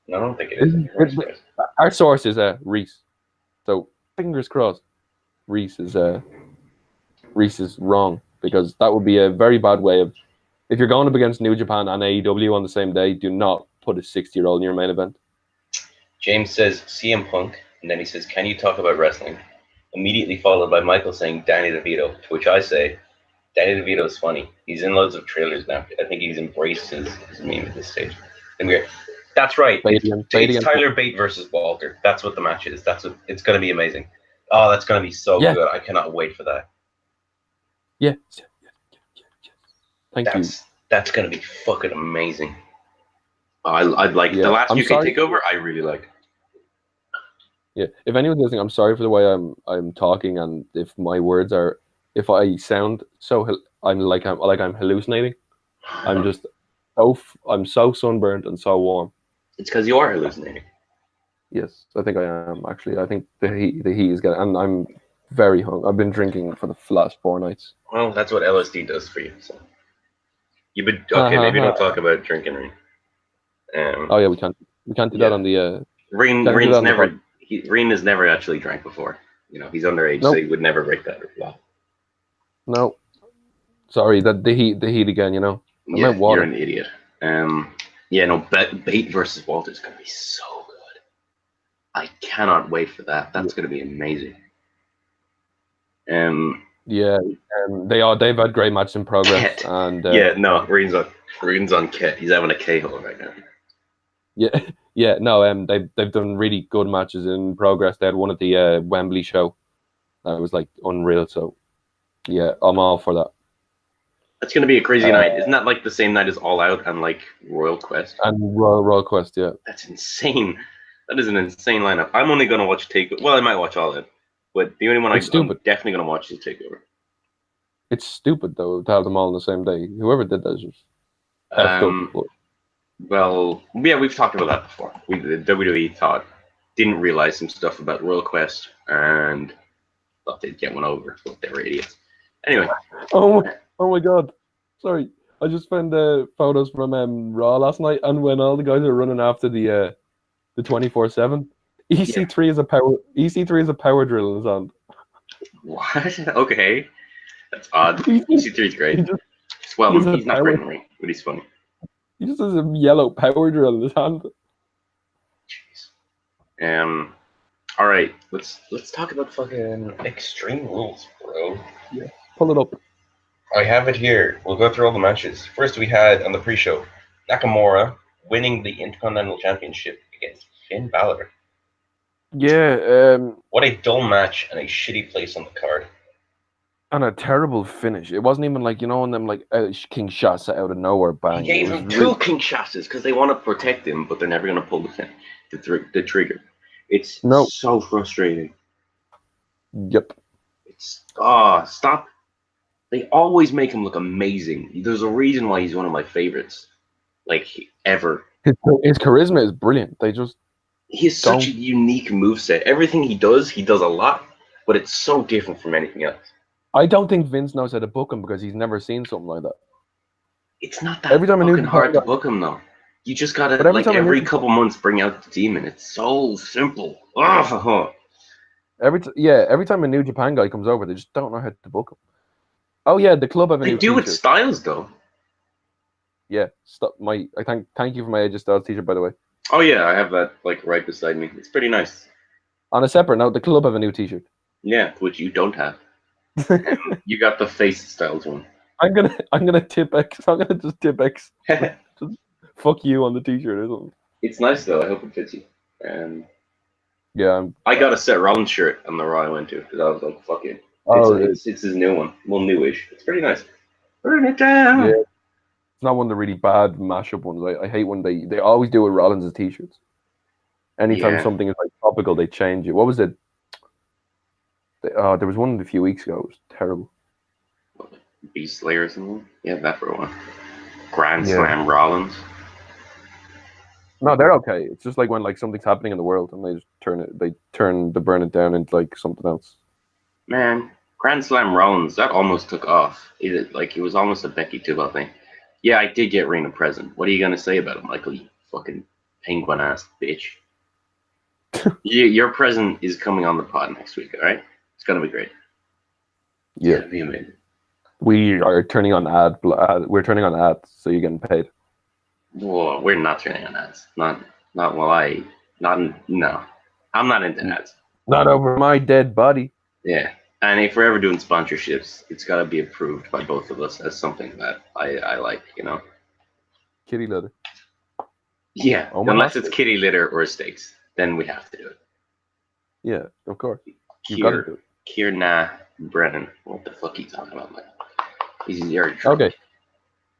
S3: No, I don't think it is. In the first place.
S1: Our source is Reese, so fingers crossed. Reese is wrong, because that would be a very bad way of, if you're going up against New Japan and AEW on the same day, do not put a 60-year-old in your main event.
S3: James says CM Punk, and then he says, "Can you talk about wrestling?" Immediately followed by Michael saying Danny DeVito, to which I say, Danny DeVito is funny. He's in loads of trailers now. I think he's embraced his meme at this stage. And that's right. It's Tyler Bate versus Walter. That's what the match is. It's going to be amazing. Oh, that's going to be so good. I cannot wait for that.
S1: Yeah. Thank you.
S3: That's going to be fucking amazing.
S2: I'd like the last UK takeover. I really like.
S1: Yeah, if anyone's listening, I'm sorry for the way I'm talking, and if my words are, if I sound so, I'm hallucinating. I'm just I'm so sunburned and so warm.
S2: It's because you are hallucinating.
S1: Yes, I think I am actually. I think the heat is getting, and I'm very hungry. I've been drinking for the last 4 nights.
S2: Well, that's what LSD does for you. So you've been okay. Maybe don't talk about drinking, Rian.
S1: Oh yeah, we can't do that on the.
S2: Rian has never actually drank before. You know, he's underage, so he would never break that law.
S1: No, sorry, that the heat again. You know,
S2: yeah, you're an idiot. Yeah, no, Bate versus Walter is gonna be so good. I cannot wait for that. That's gonna be amazing.
S1: Yeah, they've had great matches in progress,
S2: Ket.
S1: and
S2: Rian's on Ket. He's having a K-hole right now.
S1: Yeah, no, they've done really good matches in progress. They had one at the Wembley show. That was like unreal. So, yeah, I'm all for that.
S2: That's gonna be a crazy night. Isn't that like the same night as All Out and like Royal Quest?
S1: And Royal Quest, yeah.
S2: That's insane. That is an insane lineup. I'm only gonna watch Takeover. Well, I might watch All Out, but the only one I'm definitely gonna watch is Takeover.
S1: It's stupid though to have them all on the same day. Whoever did that is just
S2: well, yeah, we've talked about that before. The WWE didn't realize some stuff about Royal Quest and thought they'd get one over, but they were idiots. Anyway.
S1: Oh my God! Sorry, I just found the photos from Raw last night, and when all the guys are running after the 24/7, EC3 is a power drill in his hand.
S2: What? Okay, that's odd. EC3 is great. He's not great in the ring, but he's funny.
S1: He just has a yellow power drill in his hand.
S2: Jeez. All right, let's talk about fucking
S3: Extreme Rules, bro.
S1: Yeah, pull it up.
S3: I have it here. We'll go through all the matches. First, we had on the pre-show Nakamura winning the Intercontinental Championship against Finn Balor.
S1: Yeah.
S3: What a dull match and a shitty place on the card.
S1: And a terrible finish. It wasn't even like, when them like King Shots out of nowhere, bang.
S2: He gave him two King Shots because they want to protect him, but they're never going to pull the trigger. It's so frustrating.
S1: Yep.
S2: Stop. They always make him look amazing. There's a reason why he's one of my favorites, like ever.
S1: His charisma is brilliant.
S2: He has such a unique moveset. Everything he does a lot, but it's so different from anything else.
S1: I don't think Vince knows how to book him because he's never seen something like that.
S2: It's not that fucking hard to book him though. You just gotta every couple months bring out the demon. It's so simple.
S1: Every time a New Japan guy comes over, they just don't know how to book him. Oh yeah, the club have a new
S2: They do with Styles though.
S1: Yeah, thank you for my AJ Styles t-shirt, by the way.
S2: Oh yeah, I have that like right beside me. It's pretty nice.
S1: On a separate note, the club have a new t-shirt.
S2: Yeah, which you don't have. You got the face Styles one.
S1: I'm gonna tip X. I'm gonna just tip X. Just fuck you on the t-shirt or something.
S2: It's nice though. I hope it fits you.
S1: Yeah.
S2: I got a Seth Rollins shirt on the Raw I went to because I was like, fuck it. It's his new one. Well, newish. It's pretty nice. Burn it down.
S1: It's not one of the really bad mashup ones. I hate when they always do it with Rollins' t-shirts. Anytime
S2: Yeah.
S1: something is like topical, they change it. What was it? There was one a few weeks ago. It was terrible.
S2: Beast Slayer or something. Yeah, that for one. Grand
S1: Yeah.
S2: Slam Rollins.
S1: No, they're okay. It's just like when like something's happening in the world and they just burn it down into like something else.
S2: Man, Grand Slam Rollins, that almost took off. It was almost a Becky 2 thing. Yeah, I did get Rena a present. What are you gonna say about it, Michael? You fucking penguin ass bitch. Your present is coming on the pod next week, alright? It's gonna be great.
S1: Yeah.
S2: It'll be amazing.
S1: We are turning on we're turning on ads, so you're getting paid.
S2: Well, we're not turning on ads. No. I'm not into ads.
S1: Not over my dead body.
S2: Yeah. And if we're ever doing sponsorships, it's gotta be approved by both of us as something that I like, you know?
S1: Kitty litter.
S2: Yeah.
S1: Oh my
S2: Unless
S1: God.
S2: it's kitty litter or steaks, then we have to do it.
S1: Yeah, of course. You've got to do it.
S2: Kierna Brennan. What the fuck are you talking about, Mike? You're
S1: Okay.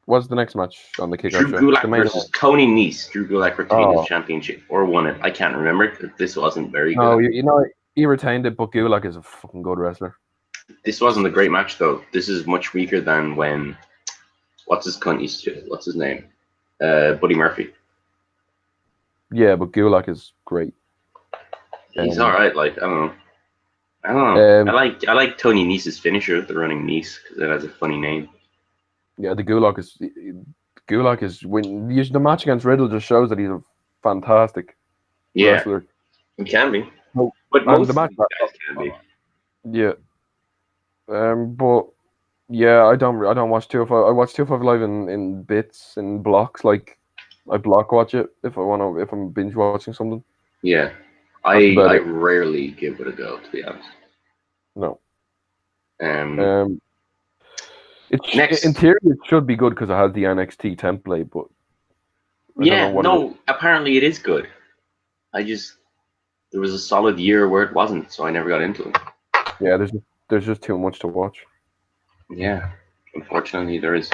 S1: What's the next match on the kickoff
S2: Drew
S1: show?
S2: Gulak
S1: The main
S2: versus Tony Nese. Drew Gulak retained
S1: Oh.
S2: his championship or won it. I can't remember. This wasn't very
S1: No,
S2: good.
S1: you know, he retained it, but Gulak is a fucking good wrestler.
S2: This wasn't a great match, though. This is much weaker than when... What's his cunt used to... What's his name? Buddy Murphy.
S1: Yeah, but Gulak is great.
S2: He's alright, like, I don't know. I like Tony Nese's finisher, the running Nese, because it has a funny name.
S1: Yeah, the Gulak is when the match against Riddle just shows that he's a fantastic wrestler.
S2: He can be.
S1: No,
S2: But most
S1: the
S2: of
S1: match,
S2: these guys can be.
S1: yeah. But yeah, I don't watch 205. I watch 205 Live in bits and blocks. Like I block watch it if I'm binge watching something.
S2: Yeah.
S1: That's about
S2: I
S1: it.
S2: rarely give it a go, to be honest.
S1: No.
S2: Next.
S1: In theory, it should be good because it has the NXT template, but
S2: apparently it is good. There was a solid year where it wasn't, so I never got into it.
S1: Yeah, there's just too much to watch.
S2: Yeah, unfortunately there is.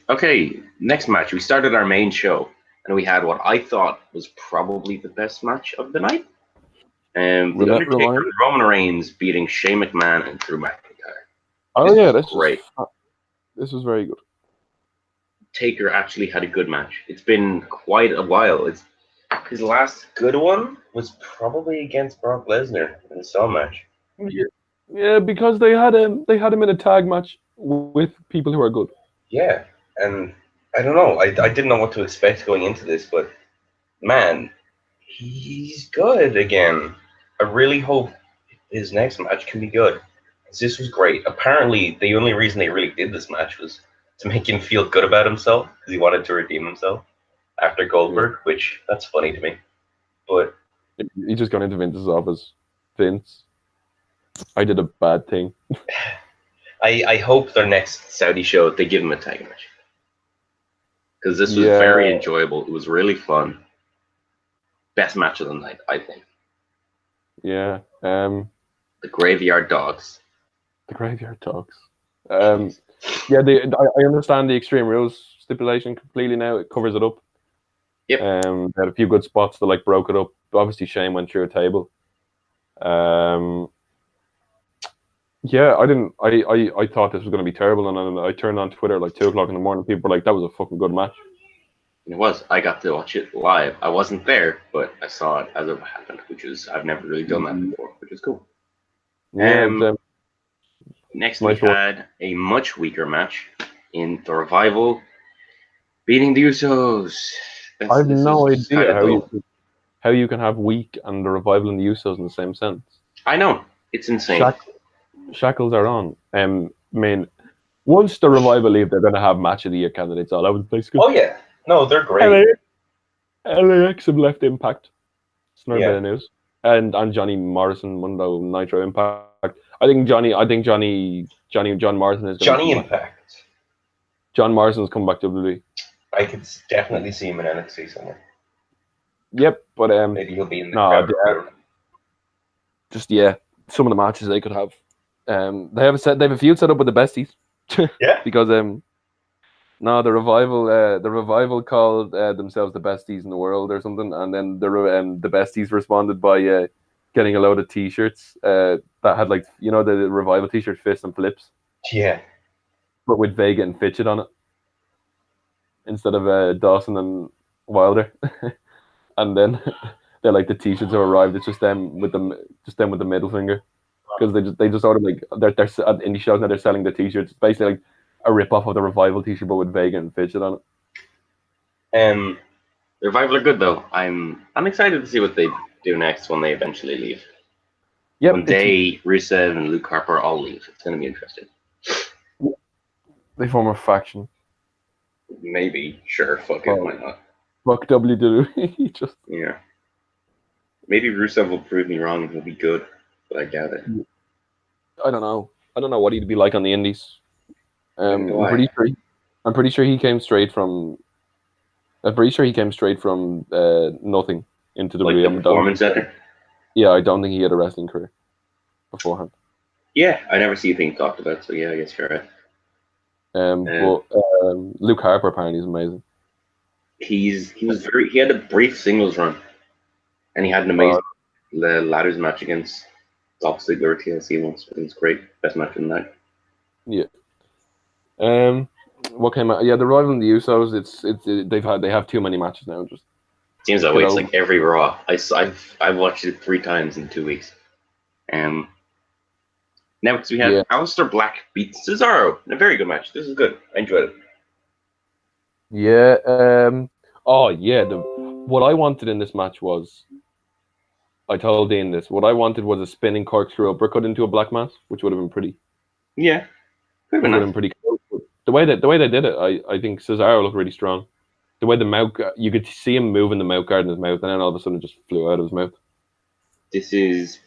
S2: Okay, next match. We started our main show, and we had what I thought was probably the best match of the night. The Undertaker and Roman Reigns beating Shane McMahon and Drew McIntyre.
S1: Oh yeah, that's
S2: great.
S1: This was very good.
S2: Taker actually had a good match. It's been quite a while.
S3: His last good one was probably against Brock Lesnar in the Stone match.
S1: Yeah, because they had him in a tag match with people who are good.
S3: Yeah, and I don't know. I didn't know what to expect going into this, but man, he's good again. I really hope his next match can be good. This was great. Apparently, the only reason they really did this match was to make him feel good about himself because he wanted to redeem himself after Goldberg, which that's funny to me. But
S1: he just got into Vince's office. Vince, I did a bad thing.
S3: I hope their next
S2: Saudi show they give him a tag match because this was very enjoyable. It was really fun. Best match of the night, I think.
S1: Yeah.
S2: The Graveyard Dogs.
S1: The Graveyard Dogs. Yeah, I understand the Extreme Rules stipulation completely now. It covers it up.
S2: Yep.
S1: They had a few good spots that like broke it up. Obviously, Shane went through a table. Yeah, I thought this was going to be terrible, and then I turned on Twitter at like 2:00 in the morning. People were like, "That was a fucking good match."
S2: It was. I got to watch it live. I wasn't there, but I saw it as it happened, which is I've never really done that before, which is cool.
S1: Yeah.
S2: Next, we had a much weaker match in the Revival beating the Usos.
S1: I have no idea how you can have weak and the Revival and the Usos in the same sentence.
S2: I know. It's insane.
S1: Shackles are on. I mean, once the Revival leave, they're going to have match of the year candidates all over the place.
S3: Oh yeah, no, they're great.
S1: LAX have left Impact. It's not a bit of news. And Johnny Morrison, Mundo Nitro Impact. I think John Morrison is
S3: Johnny Impact.
S1: John Morrison's come back to WWE.
S3: I could definitely see him in NXT somewhere.
S1: Yep, but
S3: maybe he'll be in the
S1: some of the matches they could have. They have a feud set up with the besties.
S3: Yeah.
S1: Because No, the revival called themselves the besties in the world or something, and then the besties responded by getting a load of T-shirts that had like the revival T-shirt fists and flips,
S3: Yeah.
S1: but with Vega and Fitchett on it instead of Dawson and Wilder, and then they're like the T-shirts have arrived. It's just them with the middle finger because they just ordered like they're at indie shows now. They're selling the T-shirts. It's basically like a rip off of the revival T-shirt, but with Vega and Fitchett on it.
S2: The Revival are good though. I'm excited to see what they do next when they eventually leave.
S1: Yep,
S2: When they, Rusev, and Luke Harper all leave, it's going to be interesting.
S1: they form a faction.
S2: Maybe, sure, fuck it, why not?
S1: Fuck WWE. Just
S2: Yeah. Maybe Rusev will prove me wrong and he'll be good, but I doubt it.
S1: I don't know. I don't know what he'd be like on the Indies. I'm
S2: Why?
S1: pretty sure he came straight from. I'm pretty sure he came straight from nothing into
S2: Like
S1: WWE.
S2: the Performance Center?
S1: Yeah, I don't think he had a wrestling career beforehand.
S2: Yeah, I never see things talked about, so yeah, I guess you're right.
S1: But Luke Harper apparently is amazing.
S2: He had a brief singles run, and he had an amazing ladders match against Dolph Ziggler or TLC once. It was great, best match of the night.
S1: Yeah. What came out? Yeah, the Rival and the Usos. They have too many matches now. Just
S2: Seems that way. It's like every Raw. I've watched it 3 times in 2 weeks. Now because we had Aleister Black beat Cesaro in a very good match. This is good. I enjoyed it.
S1: Yeah. Oh yeah. What I wanted in this match was, I told Dean this. What I wanted was a spinning corkscrew uppercut into a black mass, which would have been pretty.
S2: Yeah.
S1: Would have been pretty cool. The way they did it, I think Cesaro looked really strong. The way the mouth, you could see him moving the mouth guard in his mouth, and then all of a sudden it just flew out of his mouth.
S2: This is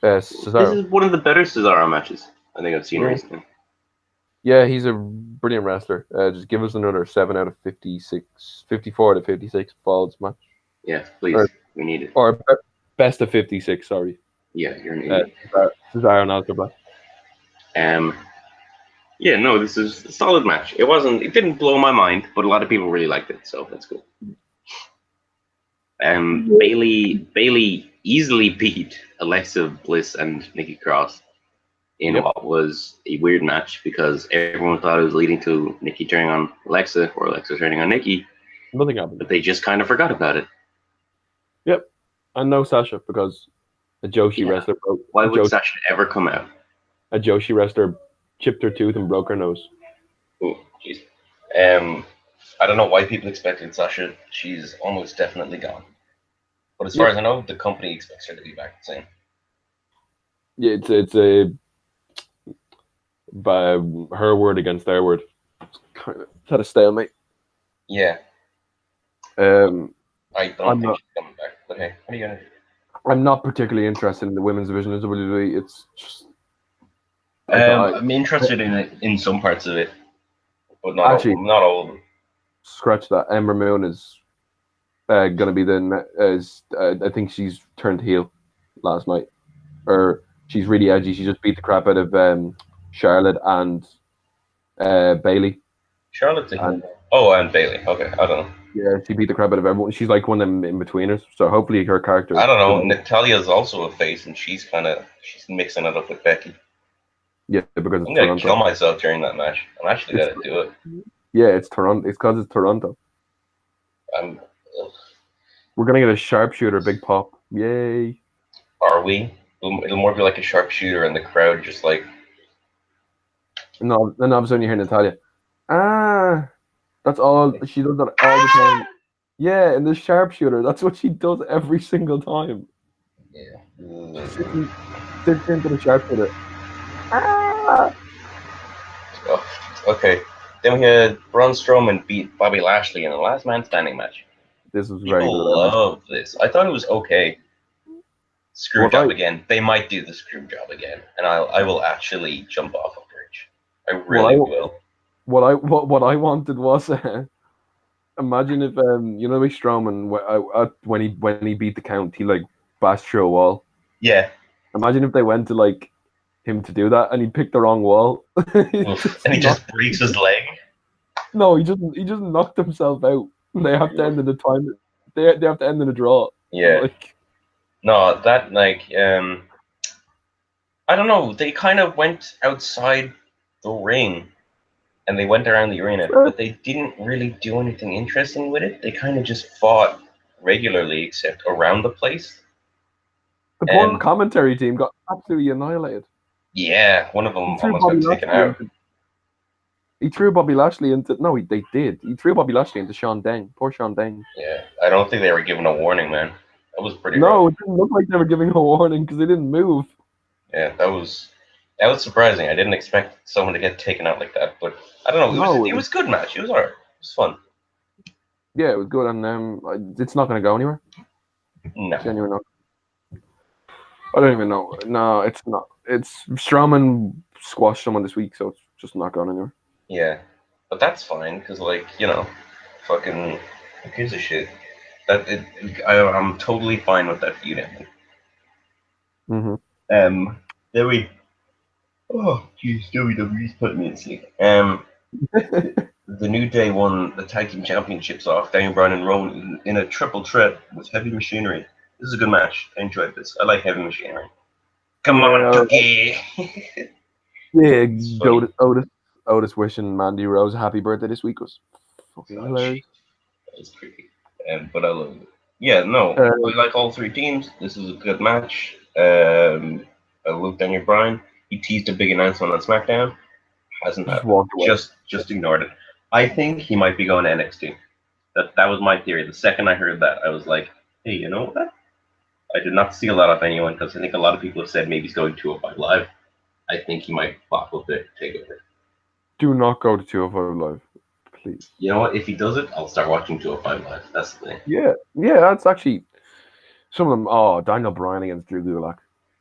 S1: Cesaro.
S2: This is one of the better Cesaro matches I think I've seen recently.
S1: Yeah, he's a brilliant wrestler. Just give us another 7 out of 56, 54 out of 56 falls match.
S2: Yeah, please. We need it.
S1: Or best of 56, sorry.
S2: Yeah, you're an idiot.
S1: Cesaro and Aleister Black.
S2: Yeah, no, this is a solid match. It didn't blow my mind, but a lot of people really liked it, so that's cool. Bailey easily beat Alexa Bliss and Nikki Cross in what was a weird match because everyone thought it was leading to Nikki turning on Alexa or Alexa turning on Nikki.
S1: Nothing happened.
S2: But they just kind of forgot about it.
S1: Yep. And no Sasha because a Joshi wrestler broke.
S2: Why would Sasha ever come out?
S1: A Joshi wrestler chipped her tooth and broke her nose.
S3: Oh, jeez. I don't know why people expected Sasha. She's almost definitely gone. But as far as I know, the company expects her to be back the same.
S1: Yeah, it's a her word against their word. It's had a stalemate.
S3: Yeah.
S1: I
S3: don't think she's coming back. But hey, what are you gonna do?
S1: I'm not particularly interested in the women's division of WWE. It's just.
S3: I'm interested in it in some parts of it, but not all of them.
S1: Scratch that. Ember Moon is gonna be I think she's turned heel last night, or she's really edgy. She just beat the crap out of Charlotte and Bailey.
S3: Charlotte's a heel. And Bailey. Okay, I don't know.
S1: Yeah, she beat the crap out of everyone. She's like one of them in-betweeners. So hopefully her character.
S3: I don't know. Natalia's also a face, and she's mixing it up with Becky.
S1: Yeah, because
S3: I'm gonna kill myself during that match. I'm actually gonna do it.
S1: Yeah, it's Toronto. It's because it's Toronto. We're gonna get a sharpshooter, big pop. Yay!
S3: Are we? It'll more be like a sharpshooter, and the crowd just like.
S1: No, then all of a sudden you hear Natalia. That's all she does that all the time. Yeah, and the sharpshooter. That's what she does every single time.
S3: Yeah.
S1: Sits into the sharpshooter.
S3: Oh, okay. Then we had Braun Strowman beat Bobby Lashley in a last man standing match.
S1: This was very good.
S3: Love this. I thought it was okay. Screw job again. They might do the screw job again, and I will actually jump off a bridge. I really will.
S1: What I wanted was imagine if like Strowman when he beat the count, he like bashed through a wall.
S3: Yeah.
S1: Imagine if they went to like him to do that and he picked the wrong wall.
S3: And he just breaks his leg.
S1: No, he just knocked himself out. They have to end in the time. They have to end in a draw.
S3: Yeah.
S1: Like,
S3: No, that like I don't know. They kind of went outside the ring and they went around the arena, but they didn't really do anything interesting with it. They kind of just fought regularly, except around the place.
S1: the poor
S3: And
S1: commentary team got absolutely annihilated.
S3: yeah, one of
S1: He
S3: them
S1: threw
S3: almost
S1: Bobby
S3: got taken
S1: Lashley
S3: out.
S1: into. He threw Bobby Lashley into. No, they did. He threw Bobby Lashley into Sean Deng. Poor Sean Deng.
S3: Yeah, I don't think they were given a warning, man. That was pretty
S1: No,
S3: rough.
S1: it didn't look like they were giving a warning because they didn't move.
S3: Yeah, that was surprising. I didn't expect someone to get taken out like that, but I don't know. It was a good match. It was alright. It was fun.
S1: Yeah, it was good, and it's not going to go anywhere.
S3: No.
S1: Genuinely not. I don't even know. No, it's not. It's Strowman squashed someone this week, so it's just not going anywhere.
S3: Yeah, but that's fine because, like, fucking who gives a shit? I'm totally fine with that feud ending.
S1: Mm-hmm.
S3: Then we. Oh, jeez, WWE's putting me in sleep. The New Day won the Tag Team Championships off Daniel Bryan and Rowan in a triple threat with Heavy Machinery. This is a good match. I enjoyed this. I like Heavy Machinery. Come on, Cookie!
S1: Yeah,
S3: funny.
S1: Otis wishing Mandy Rose a happy birthday this week was fucking hilarious.
S3: That was creepy. But I love it. Yeah, no, I like all three teams. This is a good match. I love Daniel Bryan. He teased a big announcement on SmackDown. Hasn't
S1: Just
S3: happened.
S1: walked away.
S3: Just ignored it. I think he might be going to NXT. That was my theory. The second I heard that, I was like, hey, you know what? I did not see a lot of anyone because I think a lot of people have said maybe he's going 205 Live. I think he might pop up to take over.
S1: Do not go to 205 Live, please.
S3: You know what? If he does it, I'll start watching 205 Live. That's the thing.
S1: Yeah, that's actually some of them. Oh, Daniel Bryan against Drew Gulak.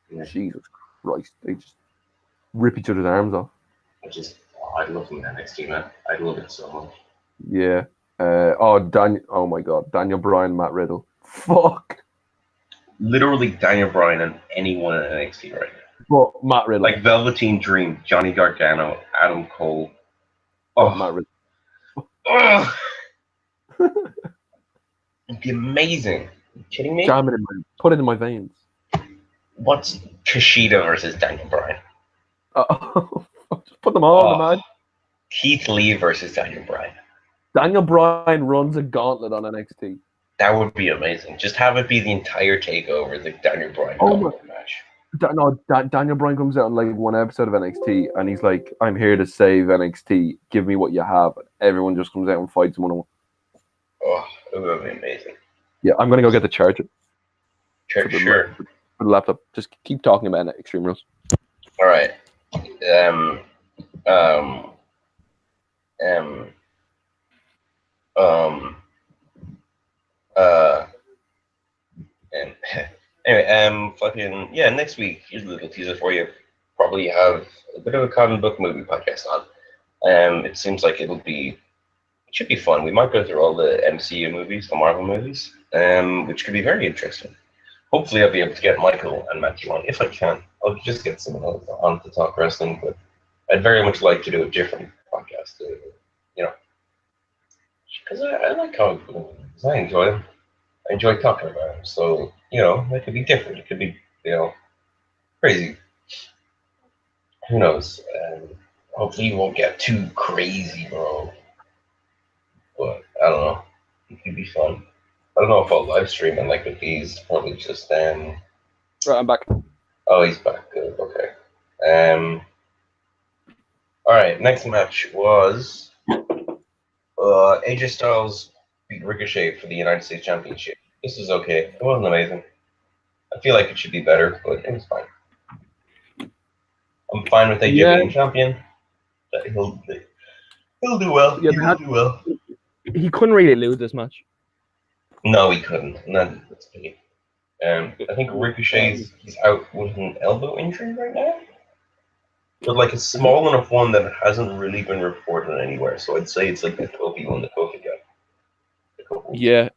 S1: Yeah. Jesus Christ, they just rip each other's arms off.
S3: I love him in NXT, man. I love it so much.
S1: Yeah. Oh my God, Daniel Bryan, Matt Riddle. Fuck.
S3: Literally Daniel Bryan and anyone in NXT right now.
S1: Well, Matt Riddle.
S3: Like Velveteen Dream, Johnny Gargano, Adam Cole.
S1: Oh, Matt Riddle.
S3: Oh. It'd be amazing. Are you kidding me?
S1: Jam it put it in my veins.
S3: What's Kushida versus Daniel Bryan?
S1: Just put them all in the match.
S3: Keith Lee versus Daniel Bryan.
S1: Daniel Bryan runs a gauntlet on NXT.
S3: That would be amazing. Just have it be the entire takeover, the Daniel Bryan match.
S1: Daniel Bryan comes out on like one episode of NXT and he's like, I'm here to save NXT. Give me what you have. And everyone just comes out and fights one on one.
S3: Oh, it would be amazing.
S1: Yeah, I'm going to go get the charger.
S3: Sure.
S1: For the laptop. Just keep talking about Extreme Rules.
S3: All right. Anyway, next week, here's a little teaser for you. Probably have a bit of a comic book movie podcast on. It seems like it should be fun. We might go through all the MCU movies, the Marvel movies, which could be very interesting. Hopefully, I'll be able to get Michael and Matthew on. If I can, I'll just get someone else on to talk wrestling. But I'd very much like to do a different podcast, because I like comic book movies. I enjoy them. I enjoy talking about them. So, it could be different. It could be, crazy. Who knows? Hopefully, you won't get too crazy, bro. But I don't know. It could be fun. I don't know if I'll live stream and with these. Probably just
S1: Right, I'm back.
S3: Oh, he's back. Good. Okay. All right. Next match was AJ Styles beat Ricochet for the United States Championship. This is okay. It wasn't amazing. I feel like it should be better, but it was fine. I'm fine with AJ being champion. He'll do well.
S1: Yeah,
S3: he'll do well.
S1: He couldn't really lose this match.
S3: No, he couldn't. That's big. I think Ricochet's he's out with an elbow injury right now. But a small enough one that it hasn't really been reported anywhere. So I'd say it's like the Kofi one, the Kofi guy.
S1: Yeah.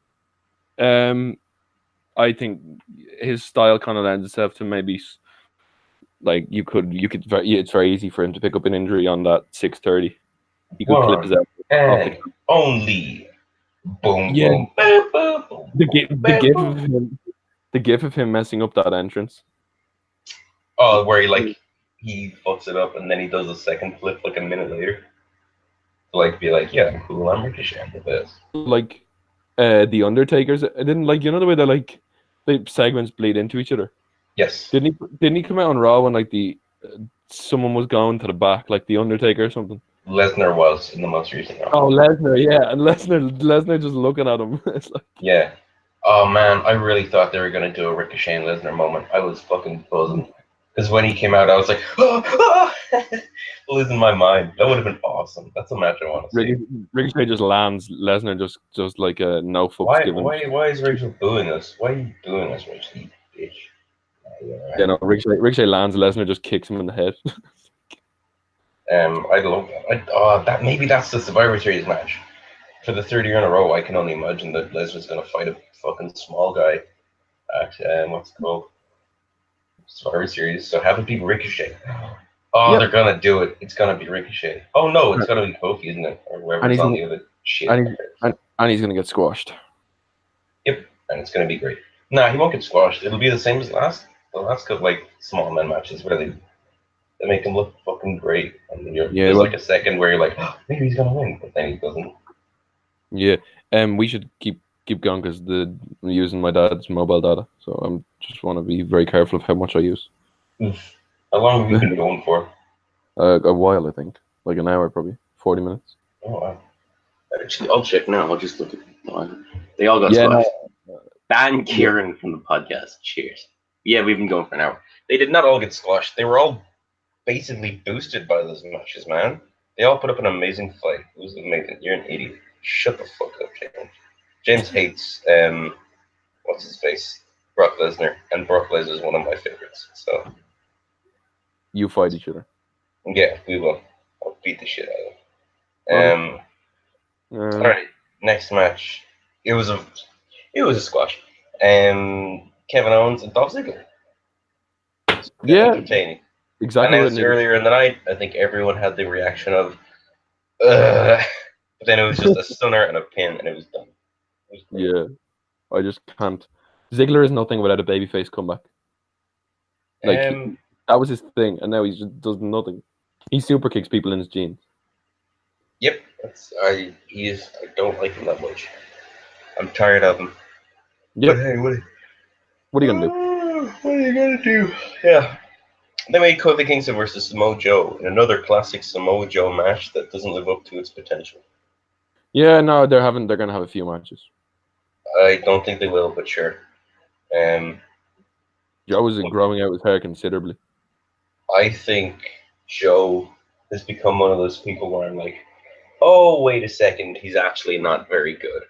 S1: I think his style kind of lends itself to maybe it's very easy for him to pick up an injury on that 6:30. He could clip his elbow.
S3: And only boom,
S1: Yeah,
S3: boom, boom, boom, boom,
S1: the gif
S3: boom.
S1: of him, the gif of him messing up that entrance.
S3: Oh, where he fucks it up and then he does a second flip like a minute later. To like be like, yeah, I'm cool, I'm Ricochet, I'm the best.
S1: Like, the Undertaker's. I didn't like the way the segments bleed into each other.
S3: Yes.
S1: Didn't he come out on Raw when like someone was going to the back, like the Undertaker or something?
S3: Lesnar was in the most recent round.
S1: Oh, Lesnar, yeah, and Lesnar just looking at him. It's like,
S3: Yeah. Oh man, I really thought they were gonna do a Ricochet and Lesnar moment. I was fucking buzzing. Because when he came out, I was like, losing my mind. That would have been awesome. That's a match I want to see.
S1: Ricochet just lands, Lesnar just like a no fucks given.
S3: Why is Rachel booing us? Why are you booing us, Rachel? You bitch.
S1: Yeah, no, Ricochet lands, Lesnar just kicks him in the head.
S3: I love that. That maybe that's the Survivor Series match for the third year in a row. I can only imagine that Lesnar's gonna fight a fucking small guy at what's it called Survivor Series. So have it be Ricochet. Oh,
S1: Yep.
S3: they're gonna do it. It's gonna be Ricochet. Oh no, it's gonna be Kofi, isn't it? Or whoever's on the other shit.
S1: And he's gonna get squashed.
S3: Yep, and it's gonna be great. Nah, he won't get squashed. It'll be the same as the last couple like small men matches where they make him look fucking great, and then there's like a second where you're like, oh, maybe he's gonna win, but then he doesn't.
S1: Yeah, we should keep going because I'm using my dad's mobile data, so I'm just want to be very careful of how much I use.
S3: How long have you been going for?
S1: A while, I think, like an hour, probably 40 minutes.
S3: Oh wow.
S2: Actually, I'll check now. I'll just look at mine. They all got squashed. Ban Kieran from the podcast. Cheers. Yeah, we've been going for an hour.
S3: They did not all get squashed. They were all basically boosted by those matches, man. They all put up an amazing fight. It was amazing. You're an idiot. Shut the fuck up, James. James hates what's his face? Brock Lesnar. And Brock Lesnar is one of my favorites. So
S1: you fight each other.
S3: Yeah, we will. I'll beat the shit out of him. Alright, next match. It was a squash. Kevin Owens and Dolph Ziggler.
S1: Yeah,
S3: entertaining.
S1: Exactly.
S3: Announced earlier in the night, I think everyone had the reaction of, but then it was just a stunner and a pin, and it was done.
S1: Yeah, I just can't. Ziggler is nothing without a babyface comeback. Like that was his thing, and now he just does nothing. He super kicks people in his jeans.
S3: Yep, I don't like him that much. I'm tired of him.
S1: Yep.
S3: But hey, what
S1: are you gonna do?
S3: What are you gonna do? Yeah. They made Kofi Kingston versus Samoa Joe in another classic Samoa Joe match that doesn't live up to its potential.
S1: Yeah, no, they're gonna have a few matches.
S3: I don't think they will, but sure.
S1: Joe is growing out his hair considerably.
S3: I think Joe has become one of those people where I'm like, oh, wait a second, he's actually not very good.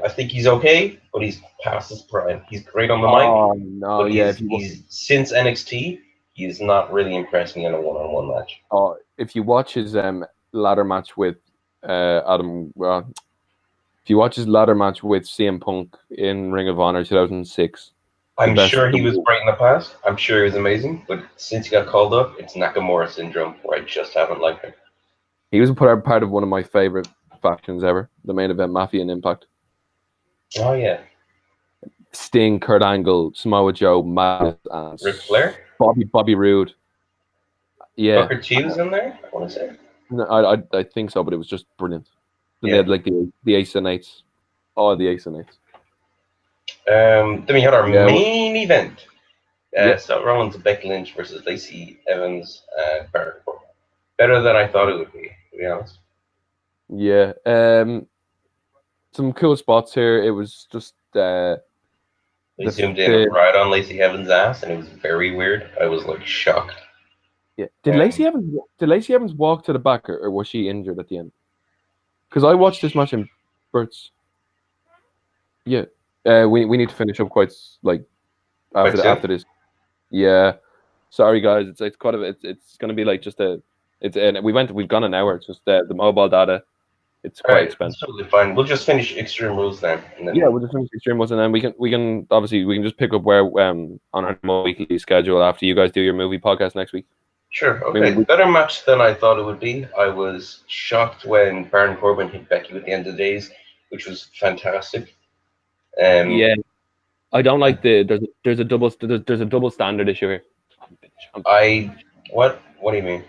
S3: I think he's okay, but he's past his prime. He's great on the mic.
S1: Oh no, yeah.
S3: He's since NXT, he's not really impressed me in a one-on-one match.
S1: Oh, if you watch his ladder match with Adam, if you watch his ladder match with CM Punk in Ring of Honor 2006,
S3: I'm sure he was great in the past. I'm sure he was amazing, but since he got called up, it's Nakamura syndrome, where I just haven't liked him.
S1: He was part of one of my favorite factions ever, the Main Event Mafia and Impact.
S3: Oh yeah.
S1: Sting, Kurt Angle, Samoa Joe, Matt, and
S3: Ric Flair,
S1: Bobby Roode. Yeah,
S3: Booker T was in there. I want to say.
S1: No, I think so, but it was just brilliant.
S3: Yeah.
S1: They had like the Ace and Eights. Oh, the Ace and Eights.
S3: Then we had our main event. Seth Rollins, Becky Lynch versus Lacey Evans, Baron Corbin. Better than I thought it would be, to be honest.
S1: Yeah. Some cool spots here. It was just
S3: they zoomed in right on Lacey Evans' ass, and it was very weird. I was like shocked.
S1: Yeah. Did Lacey Evans walk to the back, or was she injured at the end? Because I watched this match in Bert's. Yeah. We need to finish up quite like after this. Yeah. Sorry guys, it's kind of it's gonna be like just we've gone an hour. It's just the mobile data. It's quite expensive.
S3: That's totally fine. We'll just finish Extreme Rules then.
S1: Yeah, we'll just finish Extreme Rules, and then we can just pick up where on our weekly schedule after you guys do your movie podcast next week.
S3: Sure.
S1: I mean,
S3: Okay. Better match than I thought it would be. I was shocked when Baron Corbin hit Becky at the end of the days, which was fantastic.
S1: yeah, I don't like there's a double standard issue here.
S3: I what do you mean?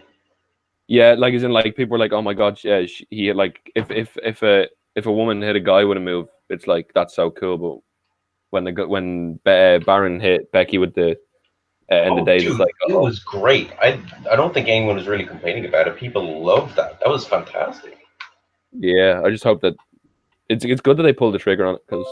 S1: Yeah, like as in like people are like, oh my god, yeah, he like if a woman hit a guy with a move, it's like that's so cool. But when Baron hit Becky with the end of
S3: Oh,
S1: days, it's
S3: dude,
S1: like,
S3: it
S1: oh
S3: was great. I don't think anyone was really complaining about it. People loved that. That was fantastic.
S1: yeah. I just hope that it's good that they pulled the trigger on it because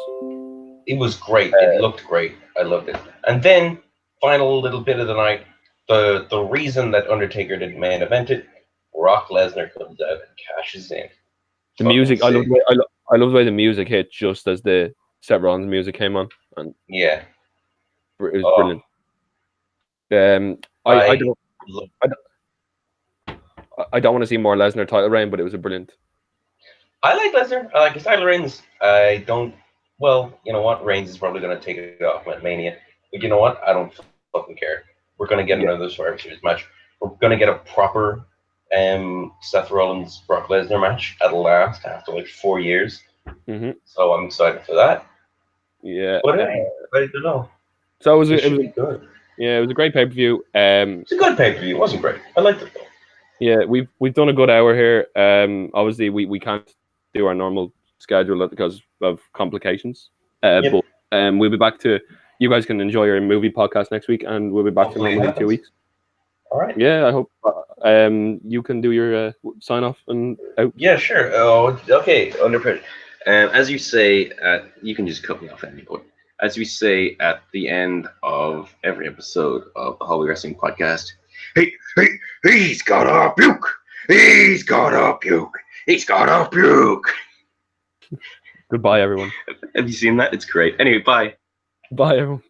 S3: It was great. It looked great. I loved it. And then final little bit of the night, the reason that Undertaker didn't main event it, Brock Lesnar comes out and cashes in.
S1: the
S3: Fucking
S1: music.
S3: sick.
S1: I love the way the music hit just as the Seth Rollins music came on, and
S3: Yeah.
S1: it was
S3: Oh,
S1: brilliant. I
S3: I
S1: don't
S3: love
S1: I don't want to see more Lesnar title reign, but it was a brilliant.
S3: I like Lesnar. I like his title Reigns. I don't. Well, you know what? Reigns is probably going to take it off at Mania. But you know what? I don't fucking care. We're going to get
S1: Yeah.
S3: another Survivor Series match. We're going to get a proper Seth Rollins Brock Lesnar match at last after like 4 years.
S1: Mm-hmm.
S3: So I'm excited for that.
S1: Yeah.
S3: But I don't know.
S1: So it was
S3: Good.
S1: yeah, it was a great pay per view.
S3: It's a good pay per view. It wasn't great. I liked it though.
S1: Yeah, we've done a good hour here. Obviously we can't do our normal schedule because of complications.
S3: Yep.
S1: But we'll be back to you guys can enjoy your movie podcast next week, and we'll be back
S3: Hopefully
S1: to normal in 2 weeks.
S3: All right.
S1: Yeah, I hope you can do your sign off and out.
S2: Yeah, sure. Oh, okay. Under pressure. As you say, you can just cut me off at any point. As we say at the end of every episode of the Holy Wrestling Podcast, he's gotta puke. He's gotta puke. He's gotta puke.
S1: Goodbye, everyone.
S2: Have you seen that? It's great. Anyway, bye.
S1: Bye, everyone.